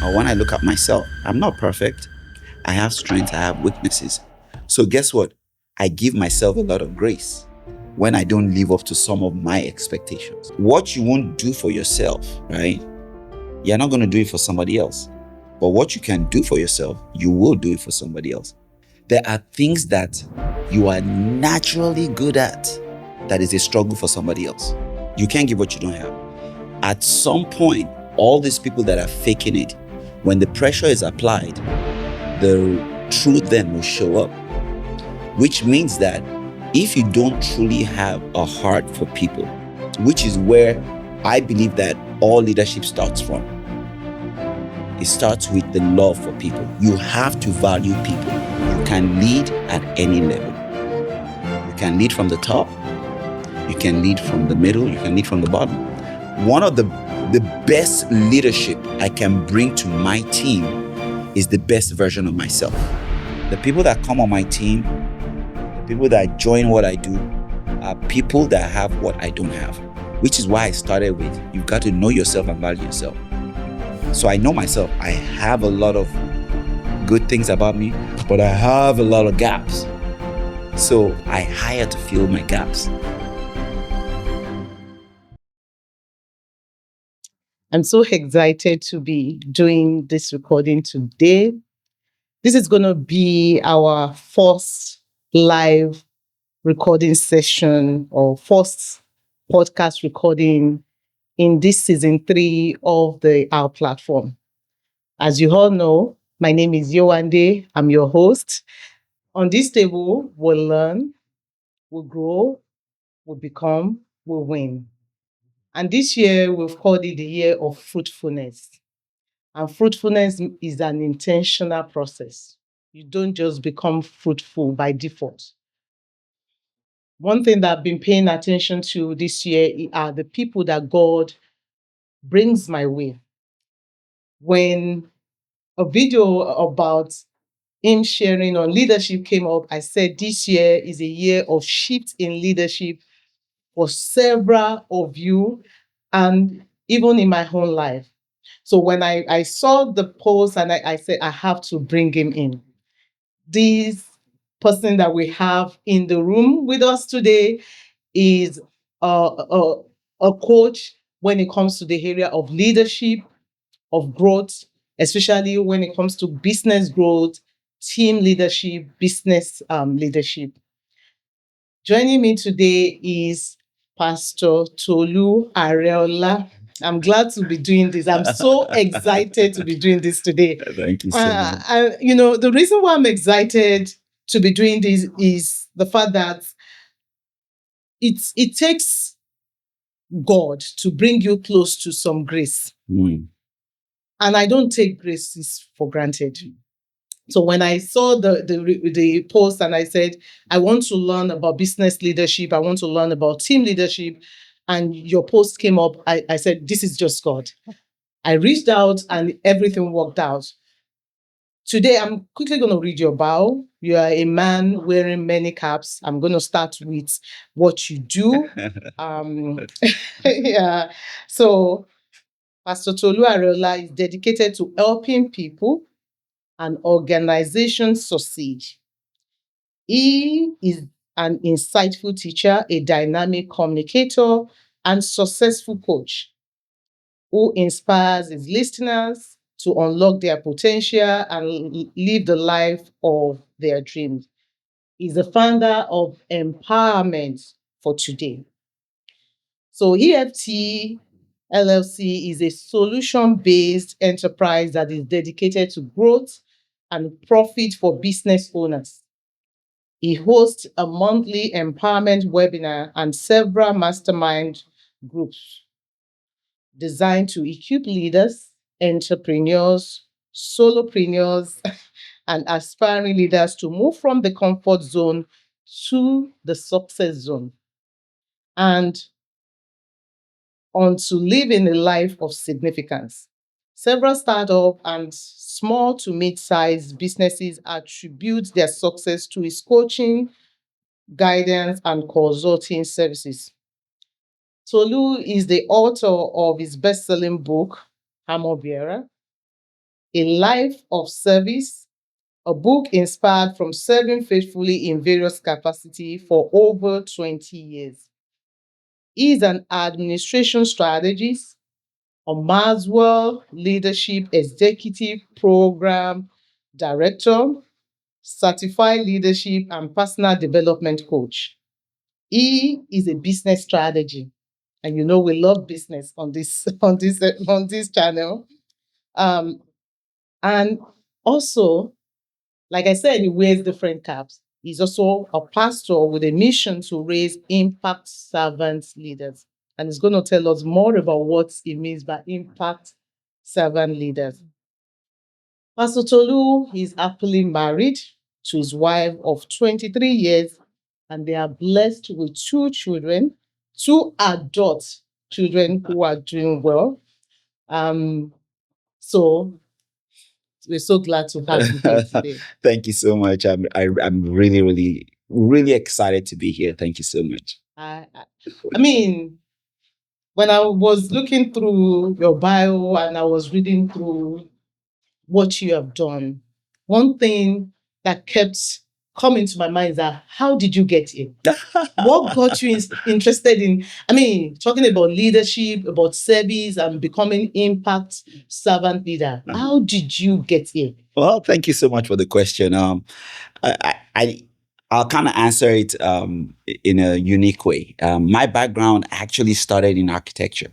Or when I look at myself, I'm not perfect. I have strengths, I have weaknesses. So guess what? I give myself a lot of grace when I don't live up to some of my expectations. What you won't do for yourself, right? You're not going to do it for somebody else. But what you can do for yourself, you will do it for somebody else. There are things that you are naturally good at that is a struggle for somebody else. You can't give what you don't have. At some point, all these people that are faking it, when the pressure is applied, the truth then will show up. Which means that if you don't truly have a heart for people, which is where I believe that all leadership starts from, it starts with the love for people. You have to value people. You can lead at any level. You can lead from the top. You can lead from the middle. You can lead from the bottom. One of the best leadership I can bring to my team is the best version of myself. The people that come on my team, the people that join what I do, are people that have what I don't have, which is why I started with, you've got to know yourself and value yourself. So I know myself. I have a lot of good things about me, but I have a lot of gaps. So I hire to fill my gaps. I'm so excited to be doing this recording today. This is going to be our first live recording session or first podcast recording in this season 3 of our platform. As you all know, my name is Yowande. I'm your host. On this table, we'll learn, we'll grow, we'll become, we'll win. And this year, we've called it the year of fruitfulness. And fruitfulness is an intentional process. You don't just become fruitful by default. One thing that I've been paying attention to this year are the people that God brings my way. When a video about him sharing on leadership came up, I said this year is a year of shift in leadership for several of you and even in my own life. So when I saw the post and I said, I have to bring him in. This person that we have in the room with us today is a coach when it comes to the area of leadership, of growth, especially when it comes to business growth, team leadership, business leadership. Joining me today is Pastor Tolu Areola. I'm glad to be doing this. I'm so excited to be doing this today. Thank you so much. The reason why I'm excited to be doing this is the fact that it takes God to bring you close to some grace. Mm. And I don't take graces for granted. So when I saw the post and I said, I want to learn about business leadership, I want to learn about team leadership, and your post came up, I said, this is just God. I reached out and everything worked out. Today, I'm quickly going to read your bio. You are a man wearing many caps. I'm going to start with what you do. Yeah. So Pastor Tolu Areola is dedicated to helping people and organizations succeed. He is an insightful teacher, a dynamic communicator, and successful coach who inspires his listeners to unlock their potential and live the life of their dreams. He's the founder of Empowerment for Today. So EFT LLC is a solution-based enterprise that is dedicated to growth and profit for business owners. He hosts a monthly empowerment webinar and several mastermind groups designed to equip leaders, entrepreneurs, solopreneurs, and aspiring leaders to move from the comfort zone to the success zone and on to living a life of significance. Several startup and small to mid-sized businesses attribute their success to his coaching, guidance, and consulting services. Tolu is the author of his best-selling book, Hammer Bearer, A Life of Service, a book inspired from serving faithfully in various capacities for over 20 years. He is an administration strategist, a Maswell Leadership Executive Program Director, certified leadership and personal development coach. He is a business strategy, and you know we love business on this on this channel. Um, and also, like I said, he wears different caps. He's also a pastor with a mission to raise impact servant leaders. And he's going to tell us more about what he means by impact servant leaders. Pastor Tolu is happily married to his wife of 23 years, and they are blessed with two children, two adult children who are doing well. So we're so glad to have you here today. Thank you so much. I'm really, really, really excited to be here. Thank you so much. I mean, when I was looking through your bio and I was reading through what you have done, one thing that kept coming to my mind is that how did you get here? What got you interested in, I mean, talking about leadership, about service and becoming impact servant leader? How did you get here? Well, thank you so much for the question. I'll kind of answer it in a unique way. My background actually started in architecture,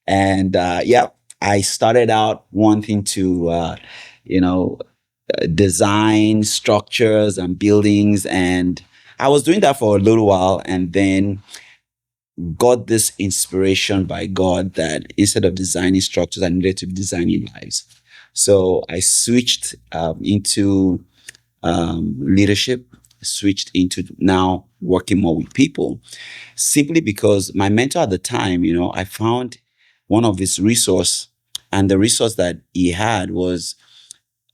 and yeah, I started out wanting to, design structures and buildings, and I was doing that for a little while, and then got this inspiration by God that instead of designing structures, I needed to be designing lives. So I switched into leadership, switched into now working more with people, simply because my mentor at the time, I found one of his resource, and the resource that he had was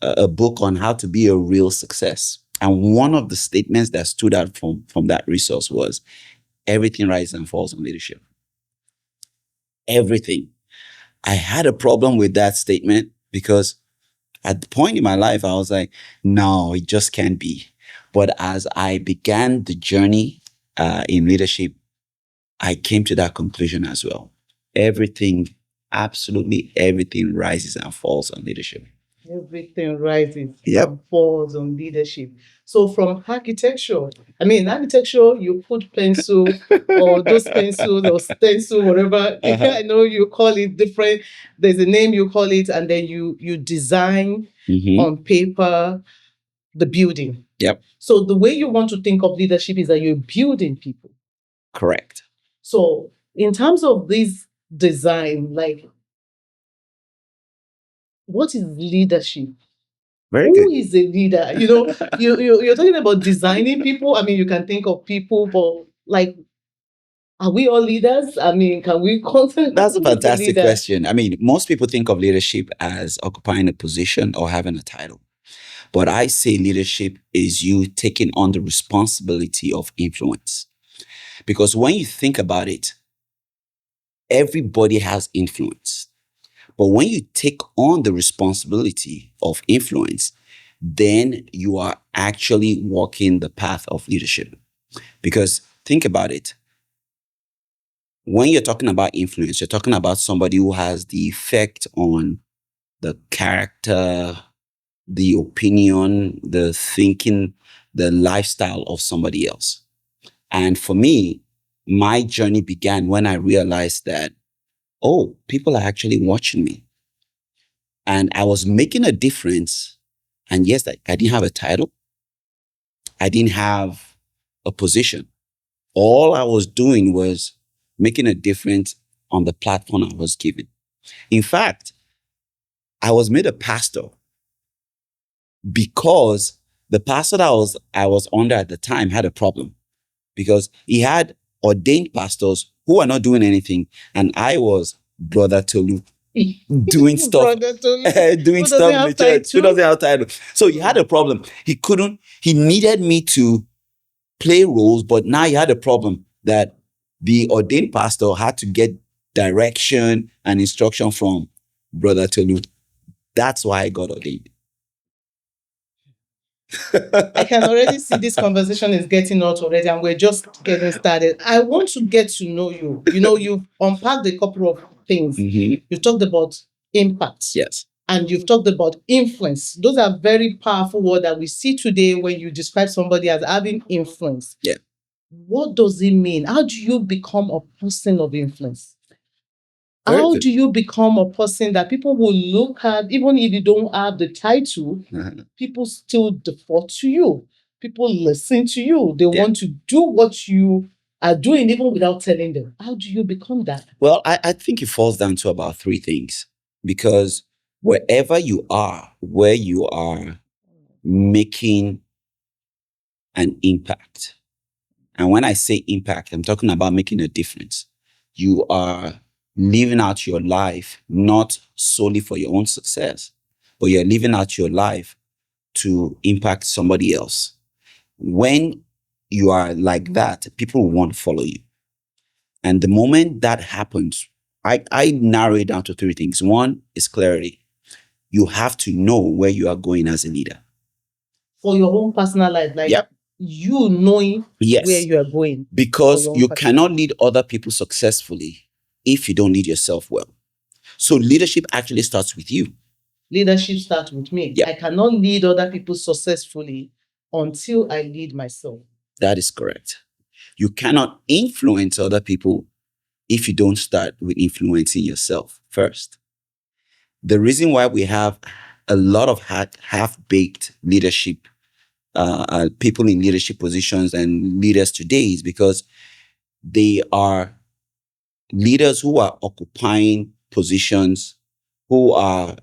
a book on how to be a real success. And one of the statements that stood out from that resource was, everything rises and falls on leadership. Everything. I had a problem with that statement because at the point in my life, I was like, no, it just can't be. But as I began the journey in leadership, I came to that conclusion as well. Everything, absolutely everything rises and falls on leadership. Everything rises and falls on leadership. So from architecture, I mean, in architecture, you put pencil or those pencils or stencil, whatever. I know you call it different. There's a name you call it, and then you design on paper the building. Yep. So the way you want to think of leadership is that you're building people. Correct. So in terms of this design, like, what is leadership? Very Who good. is a leader? You're talking about designing people. I mean, you can think of people, but like, are we all leaders? I mean, can we consider? That's a fantastic question. I mean, most people think of leadership as occupying a position or having a title. But I say leadership is you taking on the responsibility of influence. Because when you think about it, everybody has influence. But when you take on the responsibility of influence, then you are actually walking the path of leadership. Because think about it. When you're talking about influence, you're talking about somebody who has the effect on the character, the opinion, the thinking, the lifestyle of somebody else. And for me, my journey began when I realized that, oh, people are actually watching me. And I was making a difference. And yes, I didn't have a title. I didn't have a position. All I was doing was making a difference on the platform I was given. In fact, I was made a pastor because the pastor that I was under at the time had a problem, because he had ordained pastors who are not doing anything, and I was Brother Tolu doing stuff, doing stuff in the church. Who doesn't have title? So he had a problem. He needed me to play roles, but now he had a problem that the ordained pastor had to get direction and instruction from Brother Tolu. That's why I got ordained. I can already see this conversation is getting hot already, and we're just getting started. I want to get to know you. You've unpacked a couple of things. Mhm. You talked about impact. Yes. And you've talked about influence. Those are very powerful words that we see today when you describe somebody as having influence. Yeah. What does it mean? How do you become a person of influence? Very How good. do you become a person that people will look at, even if you don't have the title, people still default to you? People listen to you. They Yeah. want to do what you are doing, even without telling them. How do you become that? Well, I think it falls down to about three things, because wherever you are, where you are making an impact. And when I say impact, I'm talking about making a difference. You are living out your life not solely for your own success, but you're living out your life to impact somebody else. When you are like that, people will want to follow you. And the moment that happens, I narrow it down to three things. One is clarity. You have to know where you are going as a leader. For your own personal life, like Yep. you knowing Yes. where you are going. Because your own you personal- cannot lead other people successfully if you don't lead yourself well. So leadership actually starts with you. Leadership starts with me. Yeah. I cannot lead other people successfully until I lead myself. That is correct. You cannot influence other people if you don't start with influencing yourself first. The reason why we have a lot of half-baked leadership, people in leadership positions and leaders today is because they are leaders who are occupying positions, who are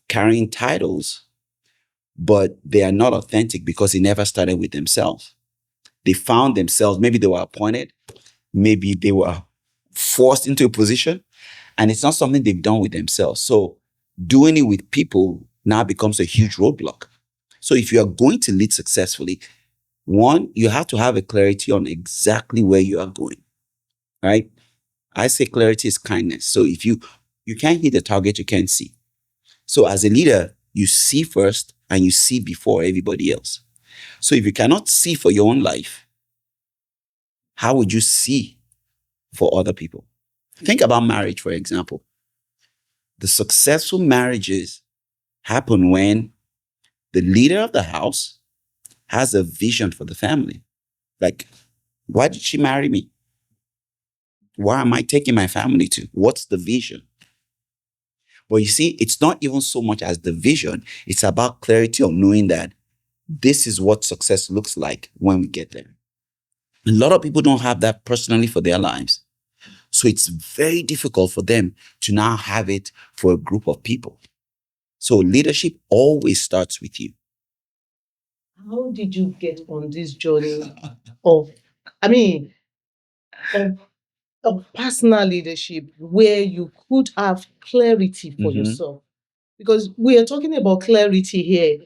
carrying titles, but they are not authentic because they never started with themselves. They found themselves, maybe they were appointed, maybe they were forced into a position, and it's not something they've done with themselves. So doing it with people now becomes a huge roadblock. So if you are going to lead successfully, one, you have to have a clarity on exactly where you are going, right? I say clarity is kindness. So if you can't hit the target you can't see. So as a leader, you see first and you see before everybody else. So if you cannot see for your own life, how would you see for other people? Think about marriage, for example. The successful marriages happen when the leader of the house has a vision for the family. Like, why did she marry me? Where am I taking my family to? What's the vision? But you see, it's not even so much as the vision, it's about clarity of knowing that this is what success looks like when we get there. A lot of people don't have that personally for their lives. So it's very difficult for them to now have it for a group of people. So leadership always starts with you. How did you get on this journey of, I mean, of personal leadership where you could have clarity for yourself? Because we are talking about clarity here.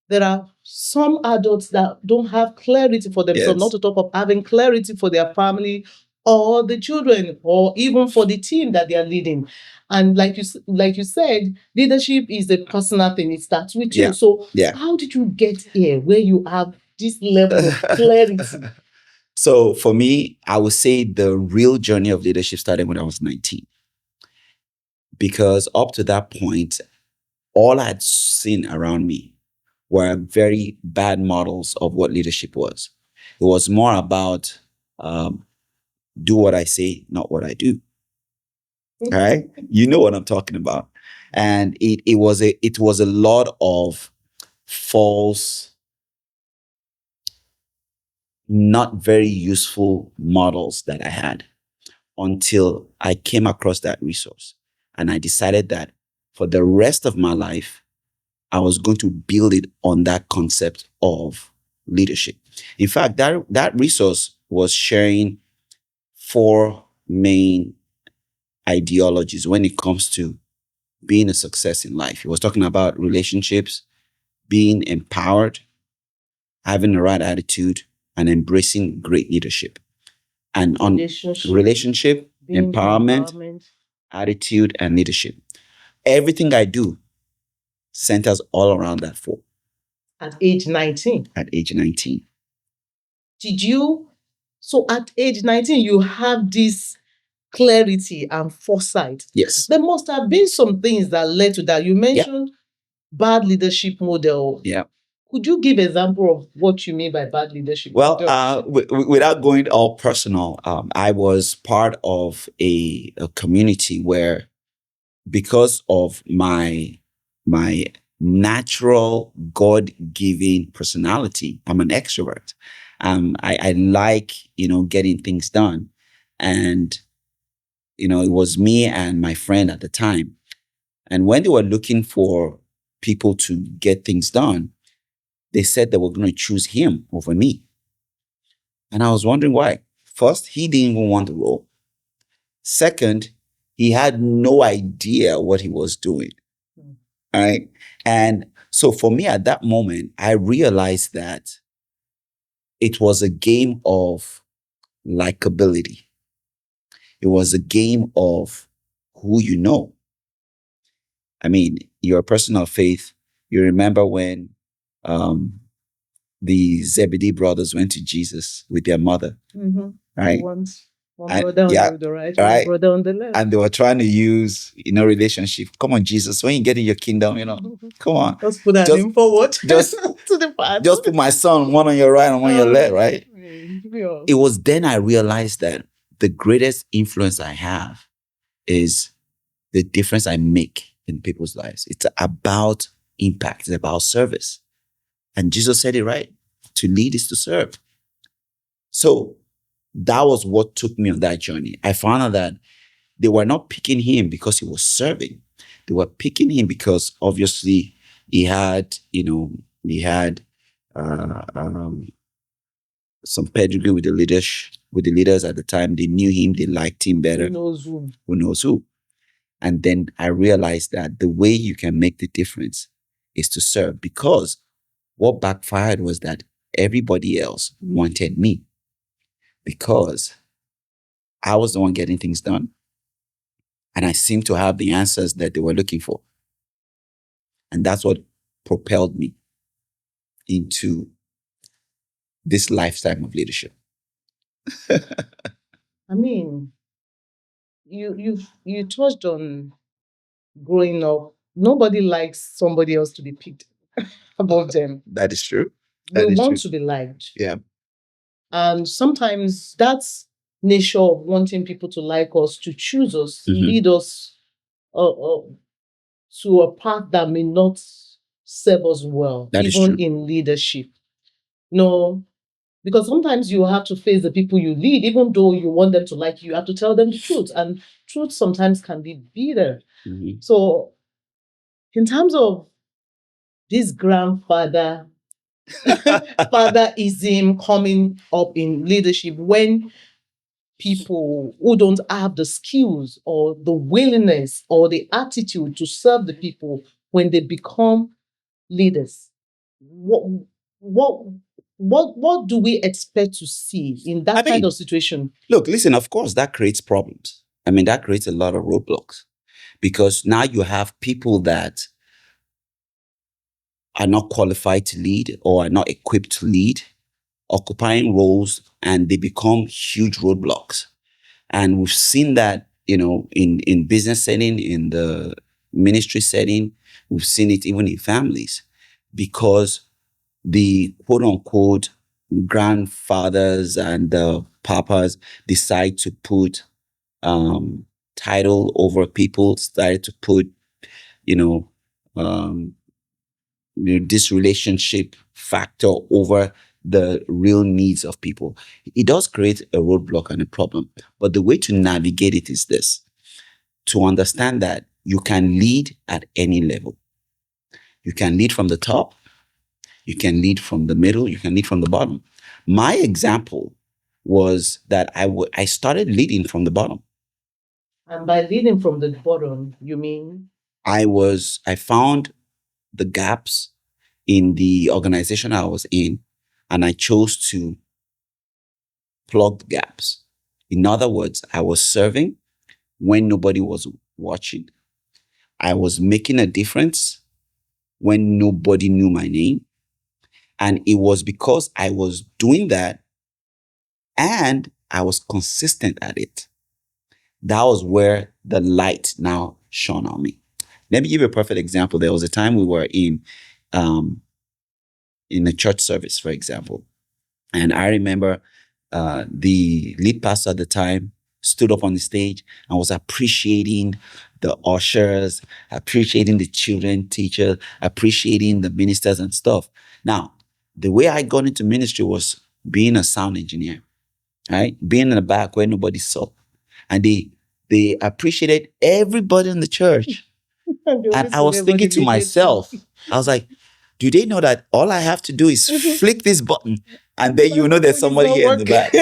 There are some adults that don't have clarity for themselves, Yes. not to talk of having clarity for their family or the children or even for the team that they are leading. And like you said, leadership is a personal thing. It starts with you. Yeah. So Yeah. how did you get here where you have this level of clarity? So for me, I would say the real journey of leadership started when I was 19. Because up to that point, all I had seen around me were very bad models of what leadership was. It was more about do what I say, not what I do. All right, you know what I'm talking about, and it was a lot of false, not very useful models that I had until I came across that resource, and I decided that for the rest of my life, I was going to build it on that concept of leadership. In fact, that resource was sharing four main ideologies when it comes to being a success in life. He was talking about relationships, being empowered, having the right attitude, and embracing great leadership. And on relationship, empowerment, attitude, and leadership. Everything I do centers all around that 4. At age 19. At age 19. So at age 19, you have this clarity and foresight. Yes. There must have been some things that led to that. You mentioned bad leadership model. Yeah. Could you give example of what you mean by bad leadership Well, model? without going all personal, I was part of a community where, because of my natural God-given personality, I'm an extrovert. I like, getting things done. And, it was me and my friend at the time. And when they were looking for people to get things done, they said they were going to choose him over me. And I was wondering why. First, he didn't even want the role. Second, he had no idea what he was doing. All right. And so for me at that moment, I realized that it was a game of likability. It was a game of who you know. I mean, you're a person of faith. You remember when the Zebedee brothers went to Jesus with their mother, right? One brother on the right, one brother on the left. And they were trying to use, relationship. Come on, Jesus, when you get in your kingdom, come on. Just put that name forward. Just to the part. Just put my son, one on your right and one on your left, right? Yeah. It was then I realized that the greatest influence I have is the difference I make in people's lives. It's about impact. It's about service. And Jesus said it right. To lead is to serve. So that was what took me on that journey. I found out that they were not picking him because he was serving. They were picking him because obviously he had some pedigree with the leaders at the time. They knew him. They liked him better. Who knows who? And then I realized that the way you can make the difference is to serve, because what backfired was that everybody else wanted me because I was the one getting things done. And I seemed to have the answers that they were looking for. And that's what propelled me into this lifetime of leadership. I mean, you touched on growing up. Nobody likes somebody else to be picked above them. That is true. We want to be liked. Yeah. And sometimes that's nature of wanting people to like us, to choose us, lead us to a path that may not serve us well, That is even true. in leadership. No, because sometimes you have to face the people you lead, even though you want them to like you have to tell them the truth. And truth sometimes can be bitter. So, in terms of this grandfather, fatherism coming up in leadership, when people who don't have the skills or the willingness or the attitude to serve the people, when they become leaders, what do we expect to see in that kind of situation? Look, listen, of course, that creates problems. I mean, that creates a lot of roadblocks, because now you have people that are not qualified to lead or are not equipped to lead, occupying roles, and they become huge roadblocks. And we've seen that, in business setting, in the ministry setting. We've seen it even in families, because the quote unquote grandfathers and the papas decide to put title over people, started to put, this relationship factor over the real needs of people. It does create a roadblock and a problem. But the way to navigate it is this: to understand that you can lead at any level. You can lead from the top. You can lead from the middle. You can lead from the bottom. My example was that I started leading from the bottom. And by leading from the bottom, you mean? I found the gaps in the organization I was in, and I chose to plug the gaps. In other words, I was serving when nobody was watching. I was making a difference when nobody knew my name. And it was because I was doing that and I was consistent at it. That was where the light now shone on me. Let me give you a perfect example. There was a time we were um, in a church service, for example. And I remember the lead pastor at the time stood up on the stage and was appreciating the ushers, appreciating the children teachers, appreciating the ministers and stuff. Now, the way I got into ministry was being a sound engineer, right? Being in the back where nobody saw. And they appreciated everybody in the church. And I was thinking to myself, I was like, do they know that all I have to do is flick this button and then you know there's somebody here in the back,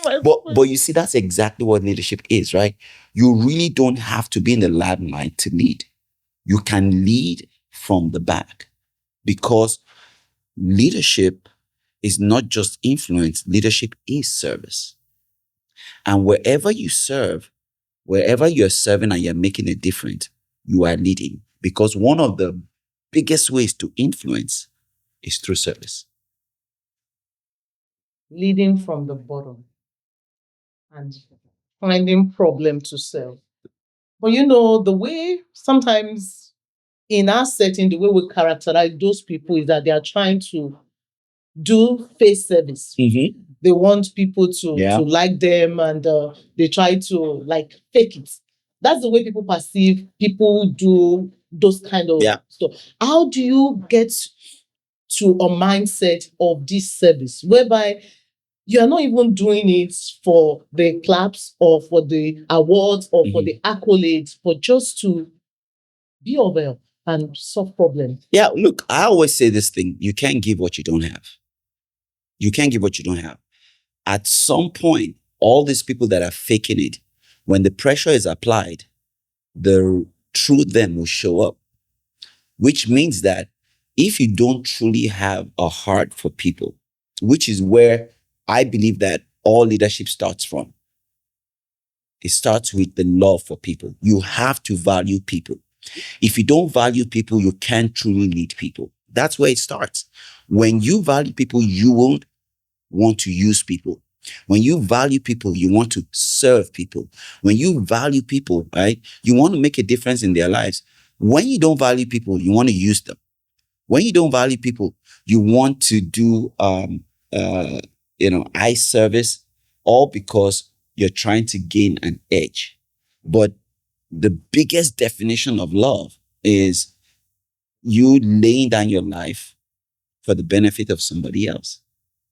right? But you see, that's exactly what leadership is, right? You really don't have to be in the limelight to lead. You can lead from the back because leadership is not just influence. Leadership is service. And wherever you serve, wherever you're serving and you're making a difference, you are leading. Because one of the biggest ways to influence is through service. Leading from the bottom and finding problem to solve. But the way sometimes in our setting, the way we characterize those people is that they are trying to do face service. Mm-hmm. They want people to like them and they try to like fake it. That's the way people perceive people do those kind of stuff. How do you get to a mindset of this service whereby you are not even doing it for the claps or for the awards or for the accolades, but just to be of help and solve problems? Yeah, look, I always say this thing: you can't give what you don't have. You can't give what you don't have. At some point, all these people that are faking it, when the pressure is applied, the true them will show up. Which means that if you don't truly have a heart for people, which is where I believe that all leadership starts from, it starts with the love for people. You have to value people. If you don't value people, you can't truly lead people. That's where it starts. When you value people, you won't want to use people. When you value people, you want to serve people. When you value people, right, you want to make a difference in their lives. When you don't value people, you want to use them. When you don't value people, you want to do eye service, all because you're trying to gain an edge. But the biggest definition of love is you laying down your life for the benefit of somebody else.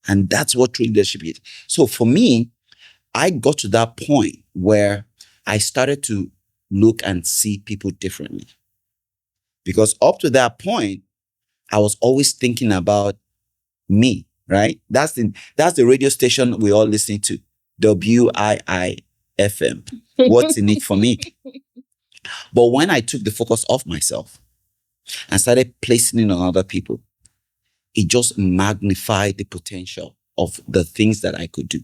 And that's what true leadership is. So for me, I got to that point where I started to look and see people differently. Because up to that point, I was always thinking about me, right? That's the radio station we all listen to, WIIFM. What's in it for me? But when I took the focus off myself and started placing it on other people, it just magnified the potential of the things that I could do.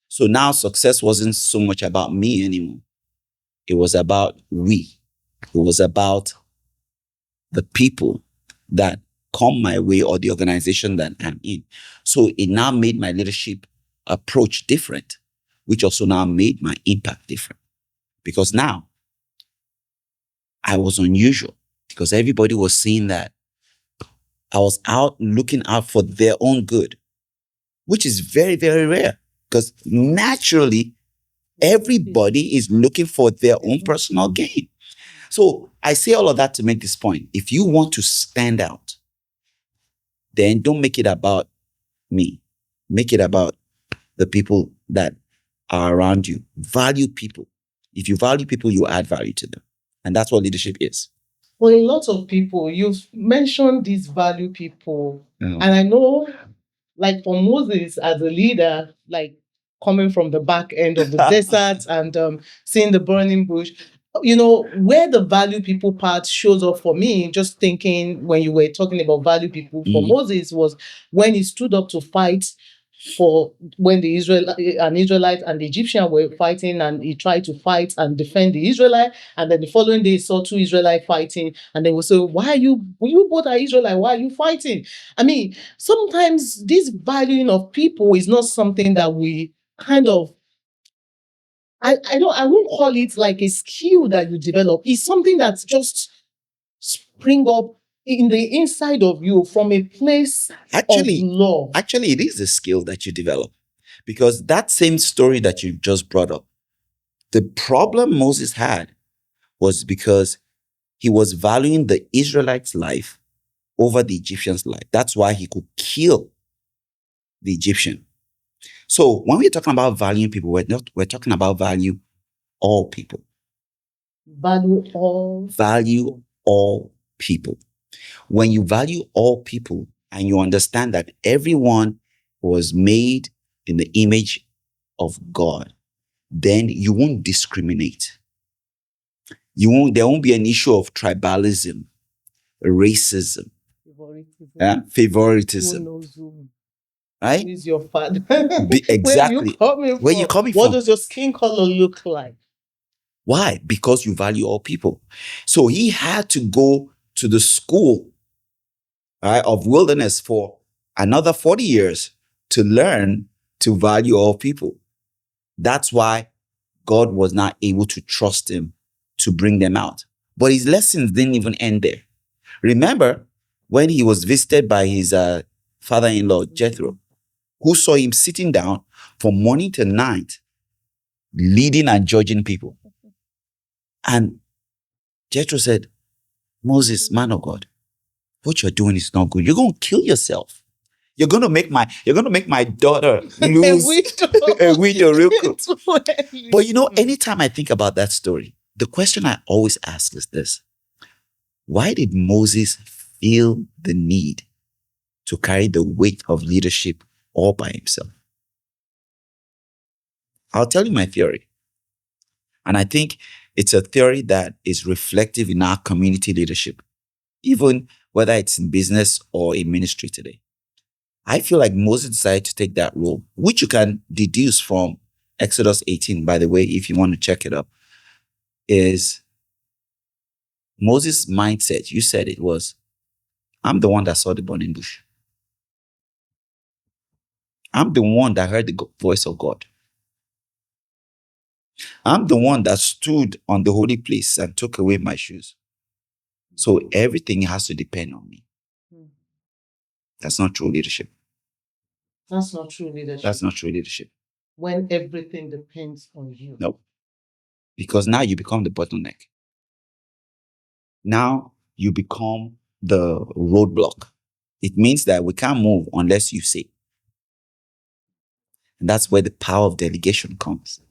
So now success wasn't so much about me anymore. It was about we. It was about the people that come my way or the organization that I'm in. So it now made my leadership approach different, which also now made my impact different. Because now I was unusual because everybody was seeing that I was out looking out for their own good, which is very, very rare because naturally everybody is looking for their own personal gain. So I say all of that to make this point. If you want to stand out, then don't make it about me. Make it about the people that are around you. Value people. If you value people, you add value to them. And that's what leadership is. Well, a lot of people, you've mentioned these value people. And I know, like for Moses as a leader, like coming from the back end of the desert and seeing the burning bush, where the value people part shows up for me, just thinking when you were talking about value people for Moses was when he stood up to fight for when an Israelite and the Egyptian were fighting, and he tried to fight and defend the Israelite, and then the following day he saw two Israelites fighting, and they will say, why are you both are Israelite, why are you fighting? I mean, sometimes this valuing of people is not something that we kind of, I won't call it like a skill that you develop. It's something that's just spring up in the inside of you from a place Actually, of love. Actually, it is a skill that you develop, because that same story that you just brought up, the problem Moses had was because he was valuing the Israelites' life over the Egyptian's life. That's why he could kill the Egyptian. So when we're talking about valuing people, we're talking about value all people. Value all people. When you value all people and you understand that everyone was made in the image of God, then you won't discriminate. There won't be an issue of tribalism, racism, favoritism. Who knows who? Right? Who is your father? Exactly. Where you coming from? What does your skin color look like? Why? Because you value all people. So he had to go to the school, right, of wilderness for another 40 years to learn to value all people. That's why God was not able to trust him to bring them out. But his lessons didn't even end there. Remember when he was visited by his father-in-law, Jethro, who saw him sitting down from morning to night, leading and judging people. And Jethro said, Moses, man of God, what you're doing is not good. You're going to kill yourself. You're going to make my daughter lose a widow real quick. But you know, anytime I think about that story, the question I always ask is this: why did Moses feel the need to carry the weight of leadership all by himself? I'll tell you my theory. And I think it's a theory that is reflective in our community leadership, even whether it's in business or in ministry today. I feel like Moses decided to take that role, which you can deduce from Exodus 18, by the way, if you want to check it up, is Moses' mindset. You said it was, I'm the one that saw the burning bush. I'm the one that heard the voice of God. I'm the one that stood on the holy place and took away my shoes. So everything has to depend on me. That's not true leadership. That's not true leadership. That's not true leadership. When everything depends on you. No. Because now you become the bottleneck. Now you become the roadblock. It means that we can't move unless you say. And that's where the power of delegation comes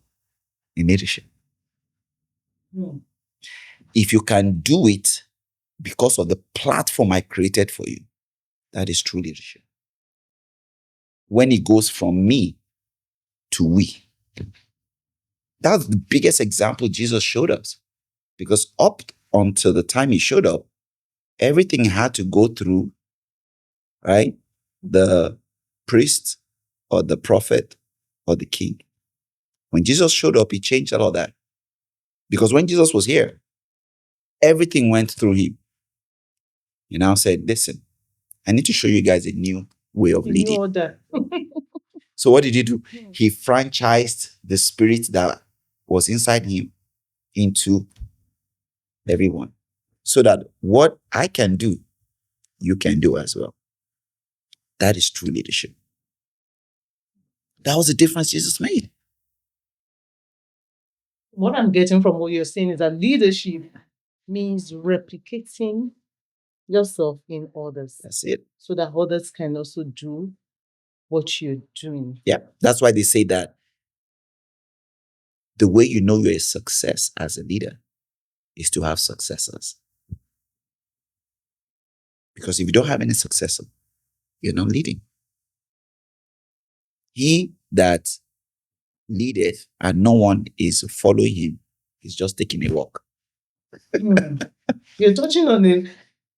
in leadership. If you can do it because of the platform I created for you, that is true leadership. When it goes from me to we. That's the biggest example Jesus showed us. Because up until the time he showed up, everything had to go through, right, the priest or the prophet or the king. When Jesus showed up, he changed all of that. Because when Jesus was here, everything went through him. He now said, listen, I need to show you guys a new way of leading. Order. So what did he do? He franchised the spirit that was inside him into everyone. So that what I can do, you can do as well. That is true leadership. That was the difference Jesus made. What I'm getting from what you're saying is that leadership means replicating yourself in others. That's it. So that others can also do what you're doing. Yeah. That's why they say that the way you know you're a success as a leader is to have successors. Because if you don't have any successor, you're not leading. He that leadeth and no one is following him is just taking a walk. You're touching on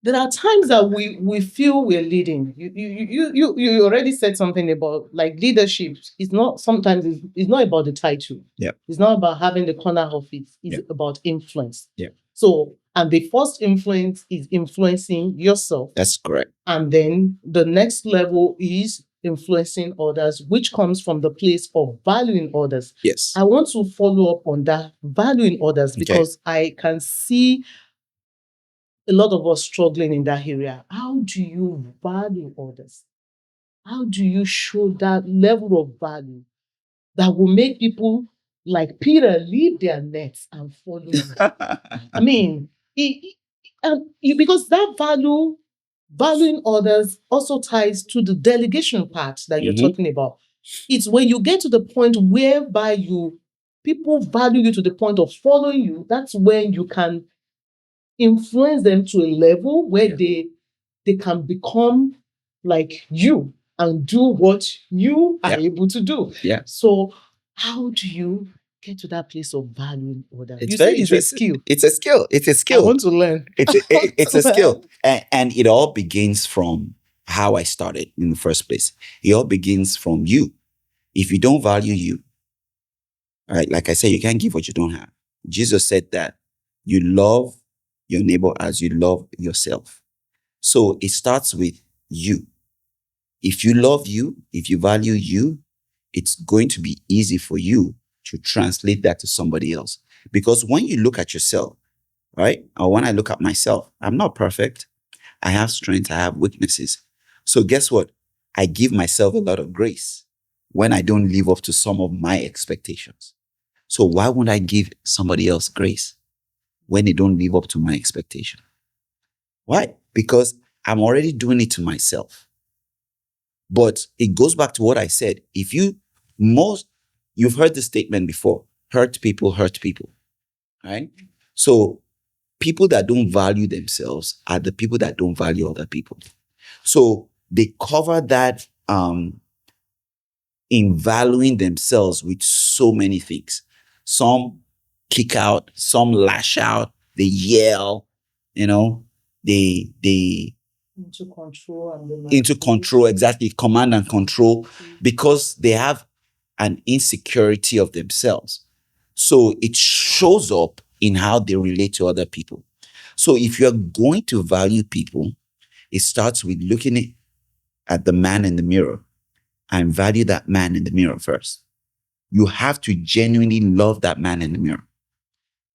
there are times that we feel we're leading. You already said something about like leadership. It's not sometimes it's not about the title. Yeah. It's not about having the corner office. It's Yeah. about influence. Yeah. So and the first influence is influencing yourself. That's correct. And then the next level is influencing others, which comes from the place of valuing others. Yes. I want to follow up on that valuing others because I can see a lot of us struggling in that area. How do you value others? How do you show that level of value that will make people like Peter leave their nets and follow you? I mean, because that valuing others also ties to the delegation part that you're talking about. It's when you get to the point whereby people value you to the point of following you, that's when you can influence them to a level where they can become like you and do what you are able to do. Yeah. So how do you get to that place of valuing others? It's You very said it's a interesting. skill. It's a skill. It's a I skill. want to learn. It's a skill. And it all begins from how I started in the first place. It all begins from you. If you don't value you, right, like I said, you can't give what you don't have. Jesus said that you love your neighbor as you love yourself. So it starts with you. If you love you, if you value you, it's going to be easy for you to translate that to somebody else. Because when you look at yourself, right, or when I look at myself, I'm not perfect. I have strengths, I have weaknesses. So guess what? I give myself a lot of grace when I don't live up to some of my expectations. So why won't I give somebody else grace when they don't live up to my expectation? Why? Because I'm already doing it to myself. But it goes back to what I said. You've heard the statement before, hurt people, right? So people that don't value themselves are the people that don't value other people. So they cover that in valuing themselves with so many things. Some kick out, some lash out, they yell, they into control, exactly, command and control, because they have an insecurity of themselves. So it shows up in how they relate to other people. So if you're going to value people, it starts with looking at the man in the mirror and value that man in the mirror first. You have to genuinely love that man in the mirror.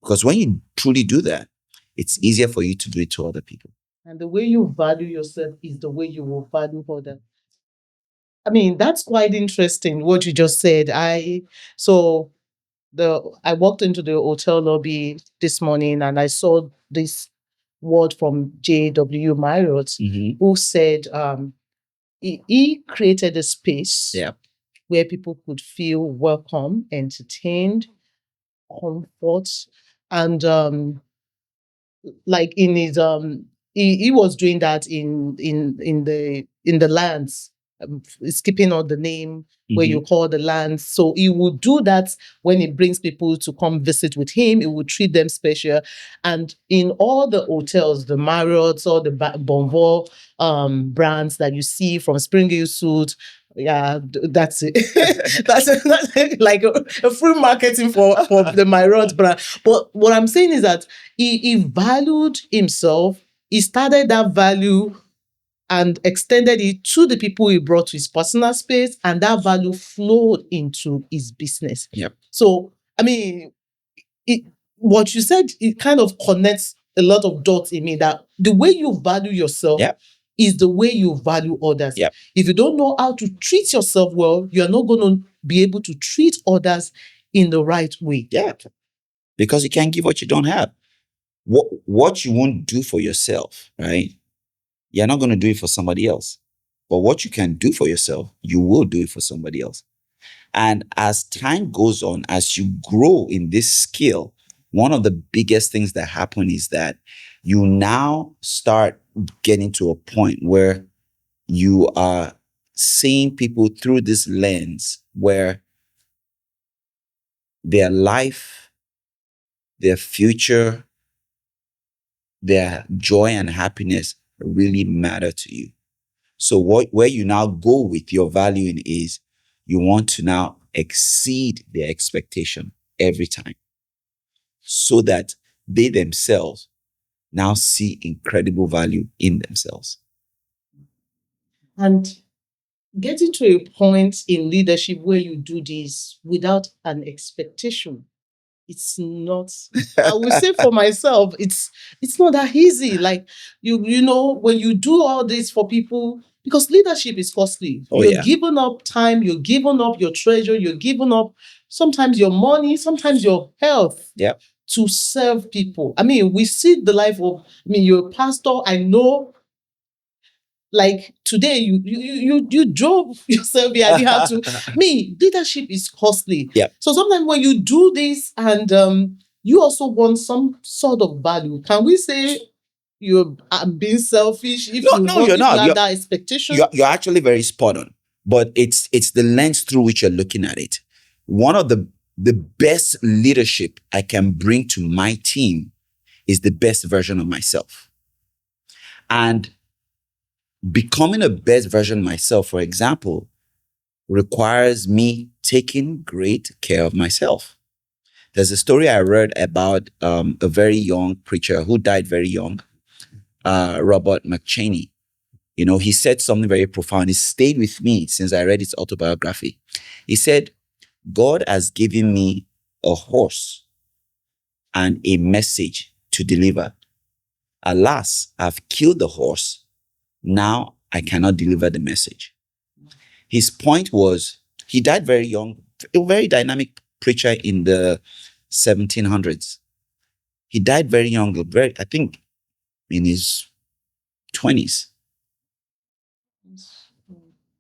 Because when you truly do that, it's easier for you to do it to other people. And the way you value yourself is the way you will value others. I mean, that's quite interesting what you just said. I walked into the hotel lobby this morning and I saw this word from J.W. Marriott, who said he created a space where people could feel welcome, entertained, comfort, and like in his he was doing that in the lands, skipping out the name where you call the lands. So he would do that when he brings people to come visit with him. He would treat them special, and in all the hotels, the Marriott's, all the Bonvoy brands that you see from Spring Hill Suite. Yeah, that's it. that's like a free marketing for the Marriott brand. But what I'm saying is that he valued himself. He started that value and extended it to the people he brought to his personal space, and that value flowed into his business. Yep. So, I mean, what you said, it kind of connects a lot of dots in me that the way you value yourself is the way you value others. Yep. If you don't know how to treat yourself well, you're not going to be able to treat others in the right way. Yeah. Because you can't give what you don't have. What you won't do for yourself, right? You're not going to do it for somebody else. But what you can do for yourself, you will do it for somebody else. And as time goes on, as you grow in this skill, one of the biggest things that happen is that you now start getting to a point where you are seeing people through this lens where their life, their future, their joy and happiness really matter to you. So where you now go with your valuing is you want to now exceed their expectation every time so that they themselves now see incredible value in themselves. And getting to a point in leadership where you do this without an expectation, it's not, I will say for myself, it's not that easy. Like you know, when you do all this for people, because leadership is costly. Oh, You're yeah. giving up time, you're giving up your treasure, you're giving up sometimes your money, sometimes your health. Yep. To serve people. I mean, we see the life of, I mean, you're a pastor. I know, like today, you drove yourself here. I didn't have to. Me, leadership is costly. Yeah. So sometimes when you do this and you also want some sort of value, can we say you're being selfish if No, you no, want you're if you not. have that expectation? You're actually very spot on, but it's the lens through which you're looking at it. One of the best leadership I can bring to my team is the best version of myself. And becoming a best version of myself, for example, requires me taking great care of myself. There's a story I read about a very young preacher who died very young, Robert McChaney. You know, he said something very profound. It stayed with me since I read his autobiography. He said, God has given me a horse and a message to deliver. Alas, I've killed the horse. Now I cannot deliver the message. His point was, he died very young, a very dynamic preacher in the 1700s. He died very young, I think in his 20s.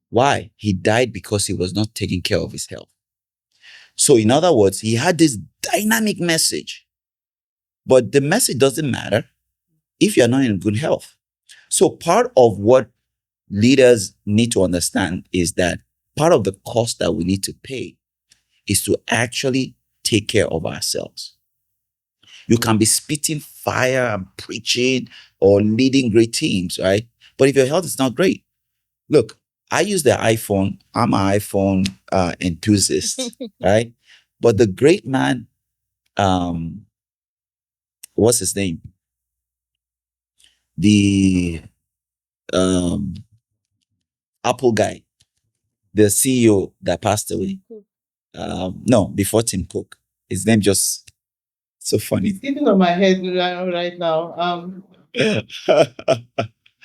Why? He died because he was not taking care of his health. So in other words, he had this dynamic message, but the message doesn't matter if you're not in good health. So part of what leaders need to understand is that part of the cost that we need to pay is to actually take care of ourselves. You can be spitting fire and preaching or leading great teams, right? But if your health is not great, look, I use the iPhone. I'm an iPhone enthusiast, right? But the great man, what's his name? The Apple guy, the CEO that passed away. No, before Tim Cook. His name just so funny. It's getting on my head right now.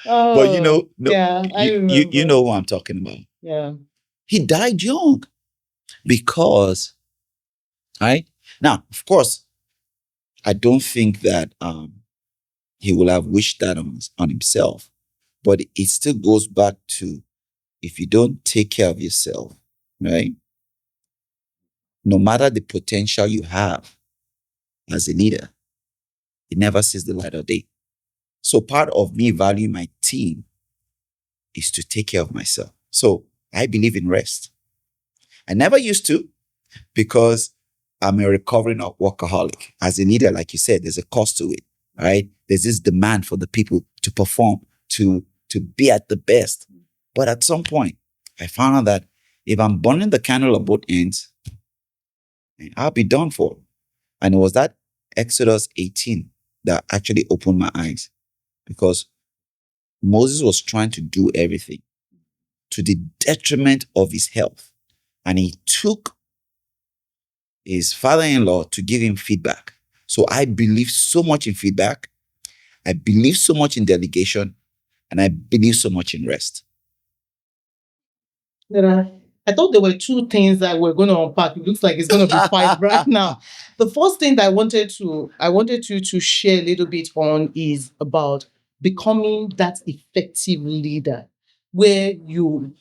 But you know, yeah, I remember. You know who I'm talking about. Yeah. He died young because, right? Now, of course, I don't think that he will have wished that on himself. But it still goes back to, if you don't take care of yourself, right? No matter the potential you have as a leader, it never sees the light of day. So part of me valuing my team is to take care of myself. So I believe in rest. I never used to, because I'm a recovering workaholic. As a leader, like you said, there's a cost to it, right? There's this demand for the people to perform, to be at the best. But at some point, I found out that if I'm burning the candle at both ends, I'll be done for. And it was that Exodus 18 that actually opened my eyes, because Moses was trying to do everything to the detriment of his health. And he took his father-in-law to give him feedback. So I believe so much in feedback. I believe so much in delegation, and I believe so much in rest. I thought there were two things that we're going to unpack. It looks like it's going to be five right now. The first thing that I wanted you to share a little bit on is about becoming that effective leader, where you,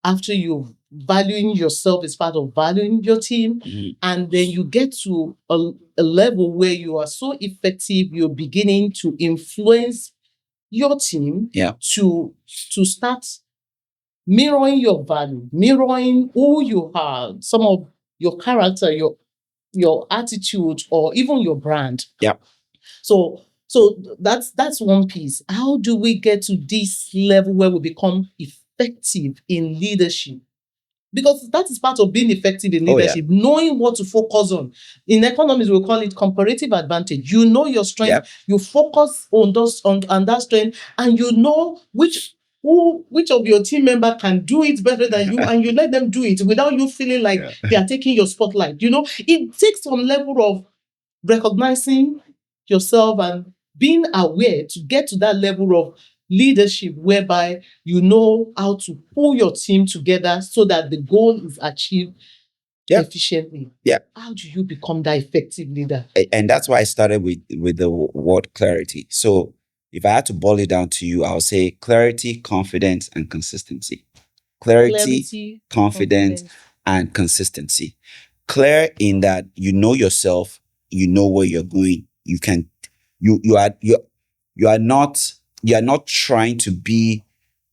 after you valuing yourself is part of valuing your team, and then you get to a level where you are so effective, you're beginning to influence your team to start mirroring your value, mirroring who you are, some of your character, your attitude, or even your brand. Yeah. So So that's one piece. How do we get to this level where we become effective in leadership? Because that is part of being effective in Oh, yeah. leadership, knowing what to focus on. In economics, we call it comparative advantage. You know your strength, Yep. you focus on those on that strength, and you know which of your team member can do it better than you, and you let them do it without you feeling like Yeah. they are taking your spotlight. You know, it takes some level of recognizing yourself and being aware to get to that level of leadership whereby you know how to pull your team together so that the goal is achieved Yep. efficiently. Yeah. How do you become that effective leader? And that's why I started with the word clarity. So if I had to boil it down to you, I would say clarity, confidence, and consistency. Clarity, confidence, and consistency. Clear in that you know yourself, you know where you're going. You can, you are not trying to be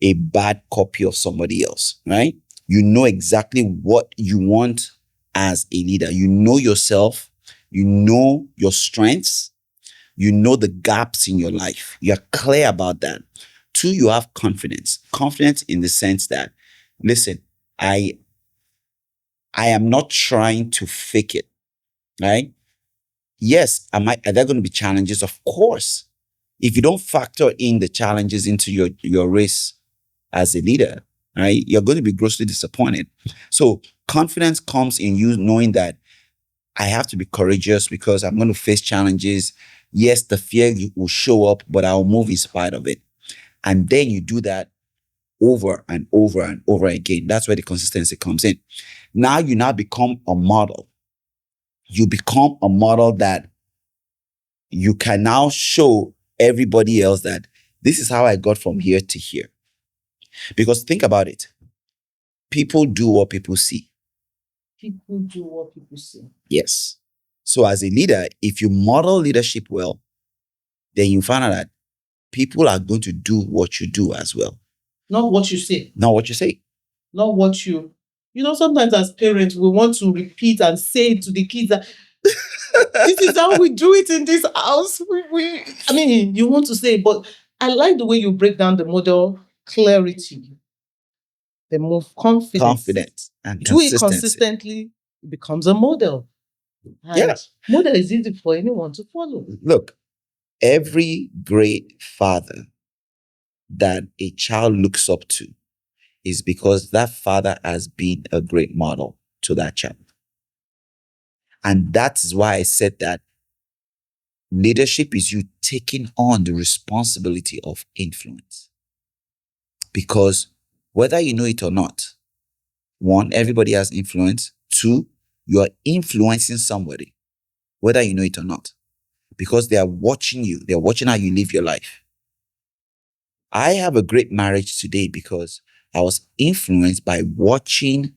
a bad copy of somebody else, right? You know exactly what you want as a leader. You know yourself, you know your strengths, you know the gaps in your life. You're clear about that. Two, you have confidence. Confidence in the sense that, listen, I am not trying to fake it, right? Yes, are there going to be challenges? Of course. If you don't factor in the challenges into your race as a leader, right, you're going to be grossly disappointed. So confidence comes in you knowing that I have to be courageous because I'm going to face challenges. Yes, the fear will show up, but I'll move in spite of it. And then you do that over and over and over again. That's where the consistency comes in. Now you become a model. You become a model that you can now show everybody else that this is how I got from here to here. Because think about it. People do what people see. People do what people see. Yes. So as a leader, if you model leadership well, then you find out that people are going to do what you do as well. Not what you say. Not what you say. Not what you. You know, sometimes as parents, we want to repeat and say to the kids that this is how we do it in this house. I mean, you want to say, but I like the way you break down the model clarity, the move confidence and do it consistency. consistently, it becomes a model. And Yeah. model is easy for anyone to follow. Look, every great father that a child looks up to is because that father has been a great model to that child. And that's why I said that leadership is you taking on the responsibility of influence. Because whether you know it or not, one, everybody has influence. Two, you are influencing somebody, whether you know it or not, because they are watching you. They're watching how you live your life. I have a great marriage today because I was influenced by watching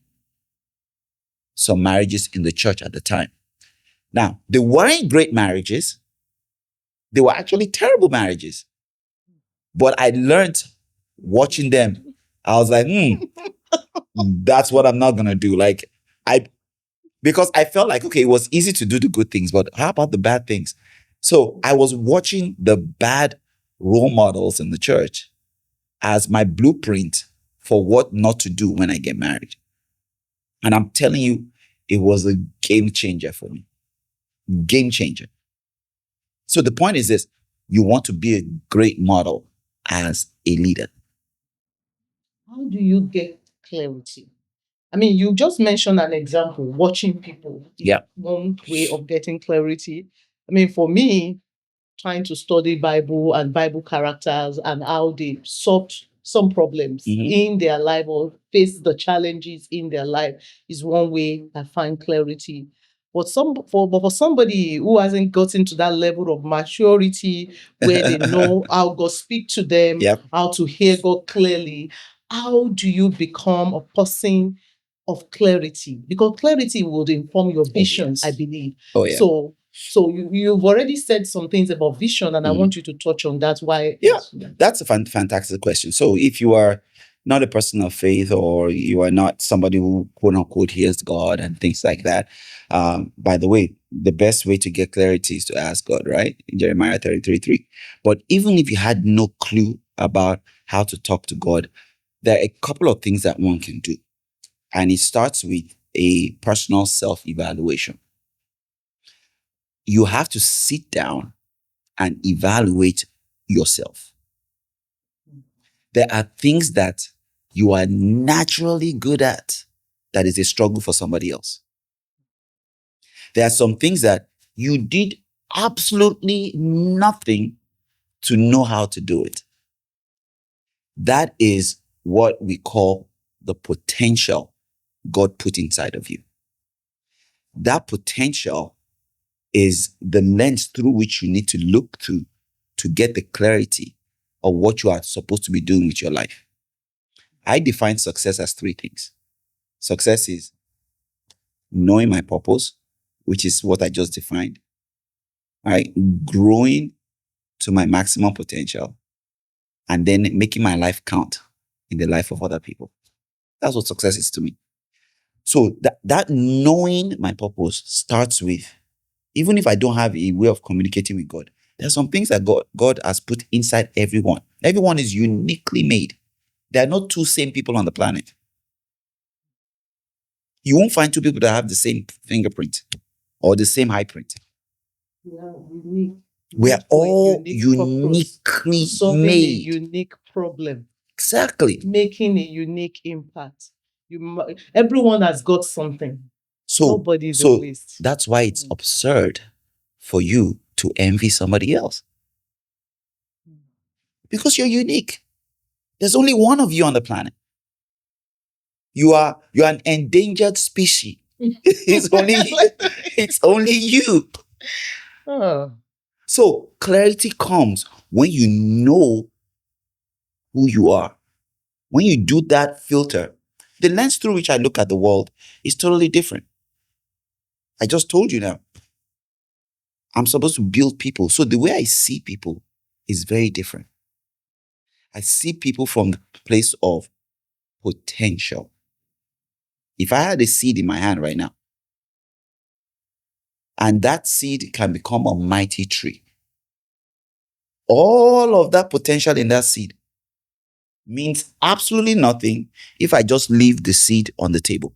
some marriages in the church at the time. Now, they weren't great marriages. They were actually terrible marriages. But I learned watching them. I was like, that's what I'm not going to do. Because I felt like, okay, it was easy to do the good things, but how about the bad things? So I was watching the bad role models in the church as my blueprint for what not to do when I get married. And I'm telling you, it was a game changer for me. Game changer. So the point is this, you want to be a great model as a leader. How do you get clarity? I mean, you just mentioned an example, watching people. Yeah. One way of getting clarity. I mean, for me, trying to study Bible and Bible characters and how they solved some problems in their life or face the challenges in their life is one way I find clarity. But for somebody who hasn't gotten to that level of maturity where they know how God speak to them, how to hear God clearly, how do you become a person of clarity? Because clarity would inform your vision, I believe. Oh, yeah. So you've already said some things about vision, and I want you to touch on that. Why? Yeah, that's a fantastic question. So if you are not a person of faith, or you are not somebody who quote unquote hears God and things like that, by the way, the best way to get clarity is to ask God, right? In Jeremiah 33:3. But even if you had no clue about how to talk to God, there are a couple of things that one can do. And it starts with a personal self-evaluation. You have to sit down and evaluate yourself. There are things that you are naturally good at that is a struggle for somebody else. There are some things that you did absolutely nothing to know how to do it. That is what we call the potential God put inside of you. That potential is the lens through which you need to look through to get the clarity of what you are supposed to be doing with your life. I define success as three things. Success is knowing my purpose, which is what I just defined, right? Growing to my maximum potential, and then making my life count in the life of other people. That's what success is to me. So that knowing my purpose starts with, even if I don't have a way of communicating with God, there are some things that God has put inside everyone. Everyone is uniquely made. There are not two same people on the planet. You won't find two people that have the same fingerprint or the same eye print. Yeah, unique. We are all uniquely solving made. a unique problem, Exactly. making a unique impact. Everyone has got something. Nobody is a waste. That's why it's absurd for you to envy somebody else. Because you're unique. There's only one of you on the planet. You're an endangered species. It's only you. Oh. So clarity comes when you know who you are. When you do that filter, the lens through which I look at the world is totally different. I just told you now. I'm supposed to build people. So the way I see people is very different. I see people from the place of potential. If I had a seed in my hand right now, and that seed can become a mighty tree, all of that potential in that seed means absolutely nothing if I just leave the seed on the table.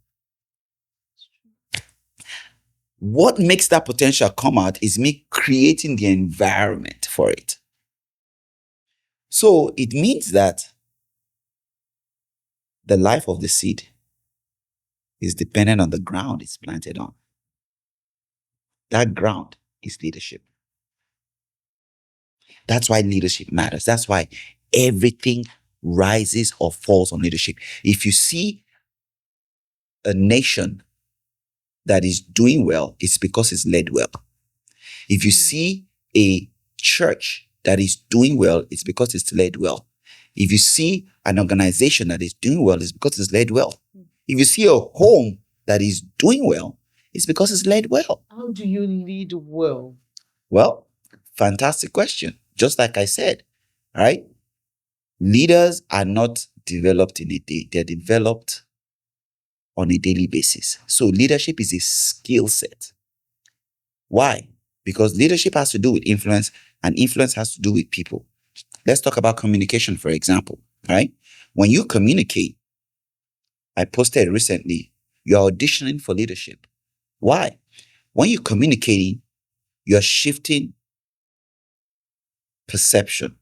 What makes that potential come out is me creating the environment for it. So it means that the life of the seed is dependent on the ground it's planted on. That ground is leadership. That's why leadership matters. That's why everything rises or falls on leadership. If you see a nation that is doing well, it's because it's led well. If you see a church that is doing well, it's because it's led well. If you see an organization that is doing well, it's because it's led well. If you see a home that is doing well, it's because it's led well. How do you lead well? Well, fantastic question. Just like I said, right? Leaders are not developed in a day. They're developed on a daily basis. So leadership is a skill set. Why? Because leadership has to do with influence, and influence has to do with people. Let's talk about communication, for example, right? When you communicate, I posted recently, you're auditioning for leadership. Why? When you're communicating, you're shifting perception.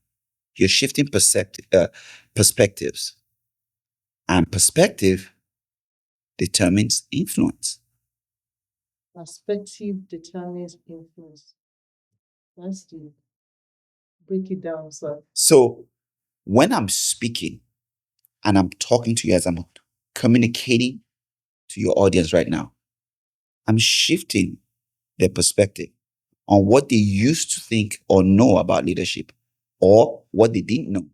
You're shifting perspectives. And perspective determines influence. Perspective determines influence. That's the break it down, sir. So when I'm speaking and I'm talking to you as I'm communicating to your audience right now, I'm shifting their perspective on what they used to think or know about leadership or what they didn't know.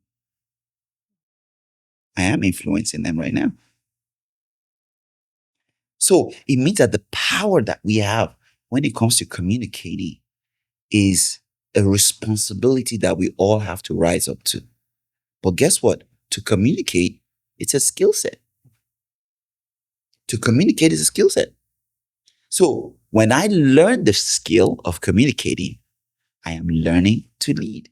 I am influencing them right now. So it means that the power that we have when it comes to communicating is a responsibility that we all have to rise up to. But guess what? To communicate, it's a skill set. To communicate is a skill set. So When I learn the skill of communicating, I am learning to lead.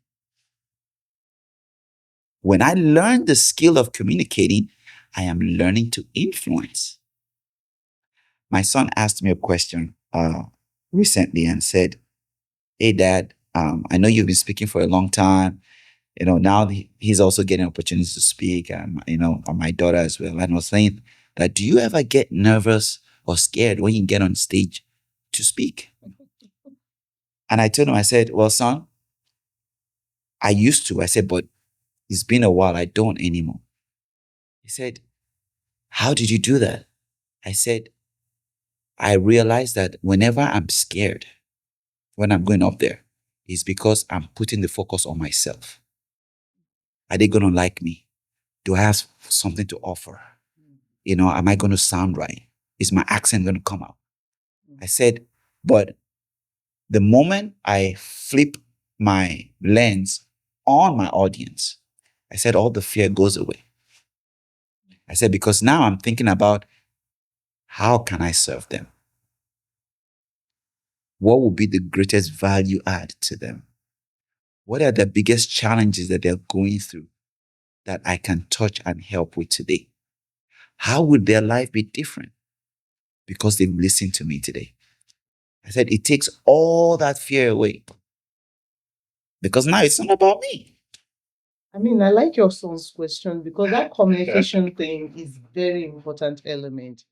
When I learn the skill of communicating, I am learning to influence. My son asked me a question recently and said, "Hey, Dad, I know you've been speaking for a long time. Now he's also getting opportunities to speak, and my daughter as well." And I was saying that, do you ever get nervous or scared when you get on stage to speak? And I told him, I said, "Well, son, I used to." I said, "But it's been a while. I don't anymore." He said, "How did you do that?" I said, "I realized that whenever I'm scared, when I'm going up there, it's because I'm putting the focus on myself. Are they going to like me? Do I have something to offer? Am I going to sound right? Is my accent going to come out?" I said, "But the moment I flip my lens on my audience," I said, "all the fear goes away." I said, "Because now I'm thinking about how can I serve them? What will be the greatest value add to them? What are the biggest challenges that they're going through that I can touch and help with today? How would their life be different because they've listened to me today?" I said, it takes all that fear away because now it's not about me. I mean, I like your son's question because that communication thing is very important element.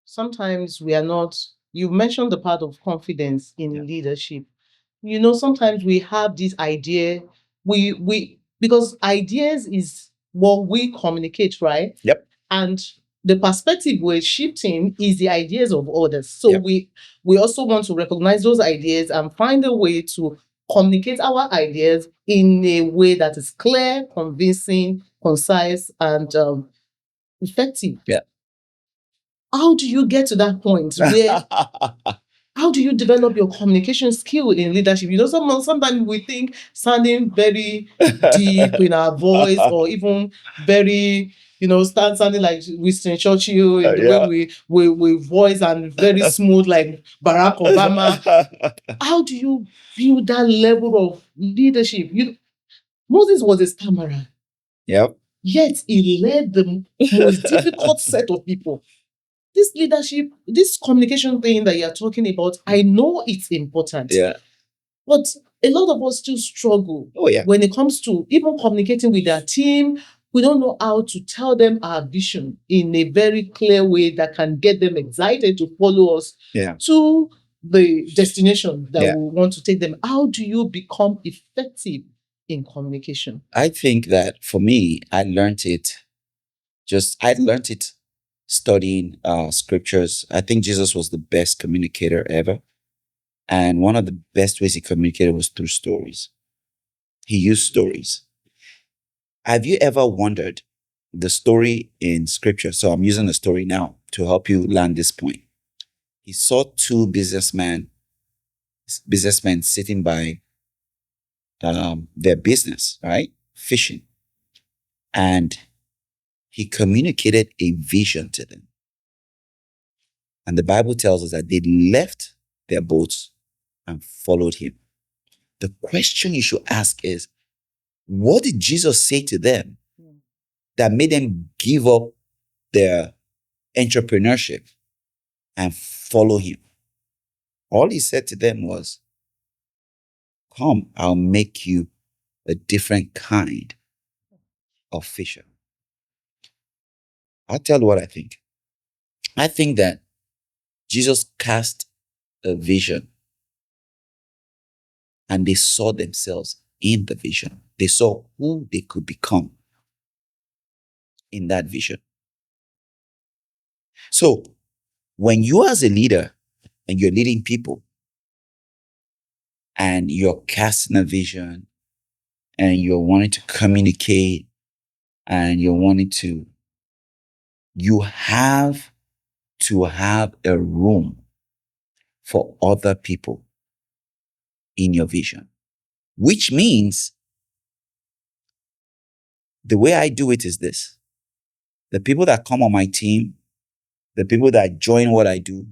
Sometimes we are not, you mentioned the part of confidence in leadership. Sometimes we have this idea, because ideas is what we communicate, right? Yep. And the perspective we're shifting is the ideas of others. So Yep. we also want to recognize those ideas and find a way to communicate our ideas in a way that is clear, convincing, concise, and effective. Yeah. How do you get to that point where how do you develop your communication skill in leadership? Sometimes we think sounding very deep in our voice or even very, sounding like Winston Churchill in the way we voice and very smooth like Barack Obama. How do you build that level of leadership? Moses was a stammerer. Yep. Yet he led the most difficult set of people. This leadership, this communication thing that you're talking about, I know it's important. Yeah. But a lot of us still struggle when it comes to even communicating with our team. We don't know how to tell them our vision in a very clear way that can get them excited to follow us to the destination that we want to take them. How do you become effective in communication? I think that for me, I learned it studying scriptures. I think Jesus was the best communicator ever. And one of the best ways he communicated was through stories. He used stories. Have you ever wondered the story in scripture? So I'm using a story now to help you land this point. He saw two businessmen sitting by their business, right? Fishing. And he communicated a vision to them. And the Bible tells us that they left their boats and followed him. The question you should ask is, what did Jesus say to them that made them give up their entrepreneurship and follow him? All he said to them was, "Come, I'll make you a different kind of fisher." I'll tell you what I think. I think that Jesus cast a vision and they saw themselves in the vision. They saw who they could become in that vision. So when you as a leader and you're leading people and you're casting a vision and you're wanting to communicate and you have to have a room for other people in your vision, which means the way I do it is this: the people that come on my team, the people that join what I do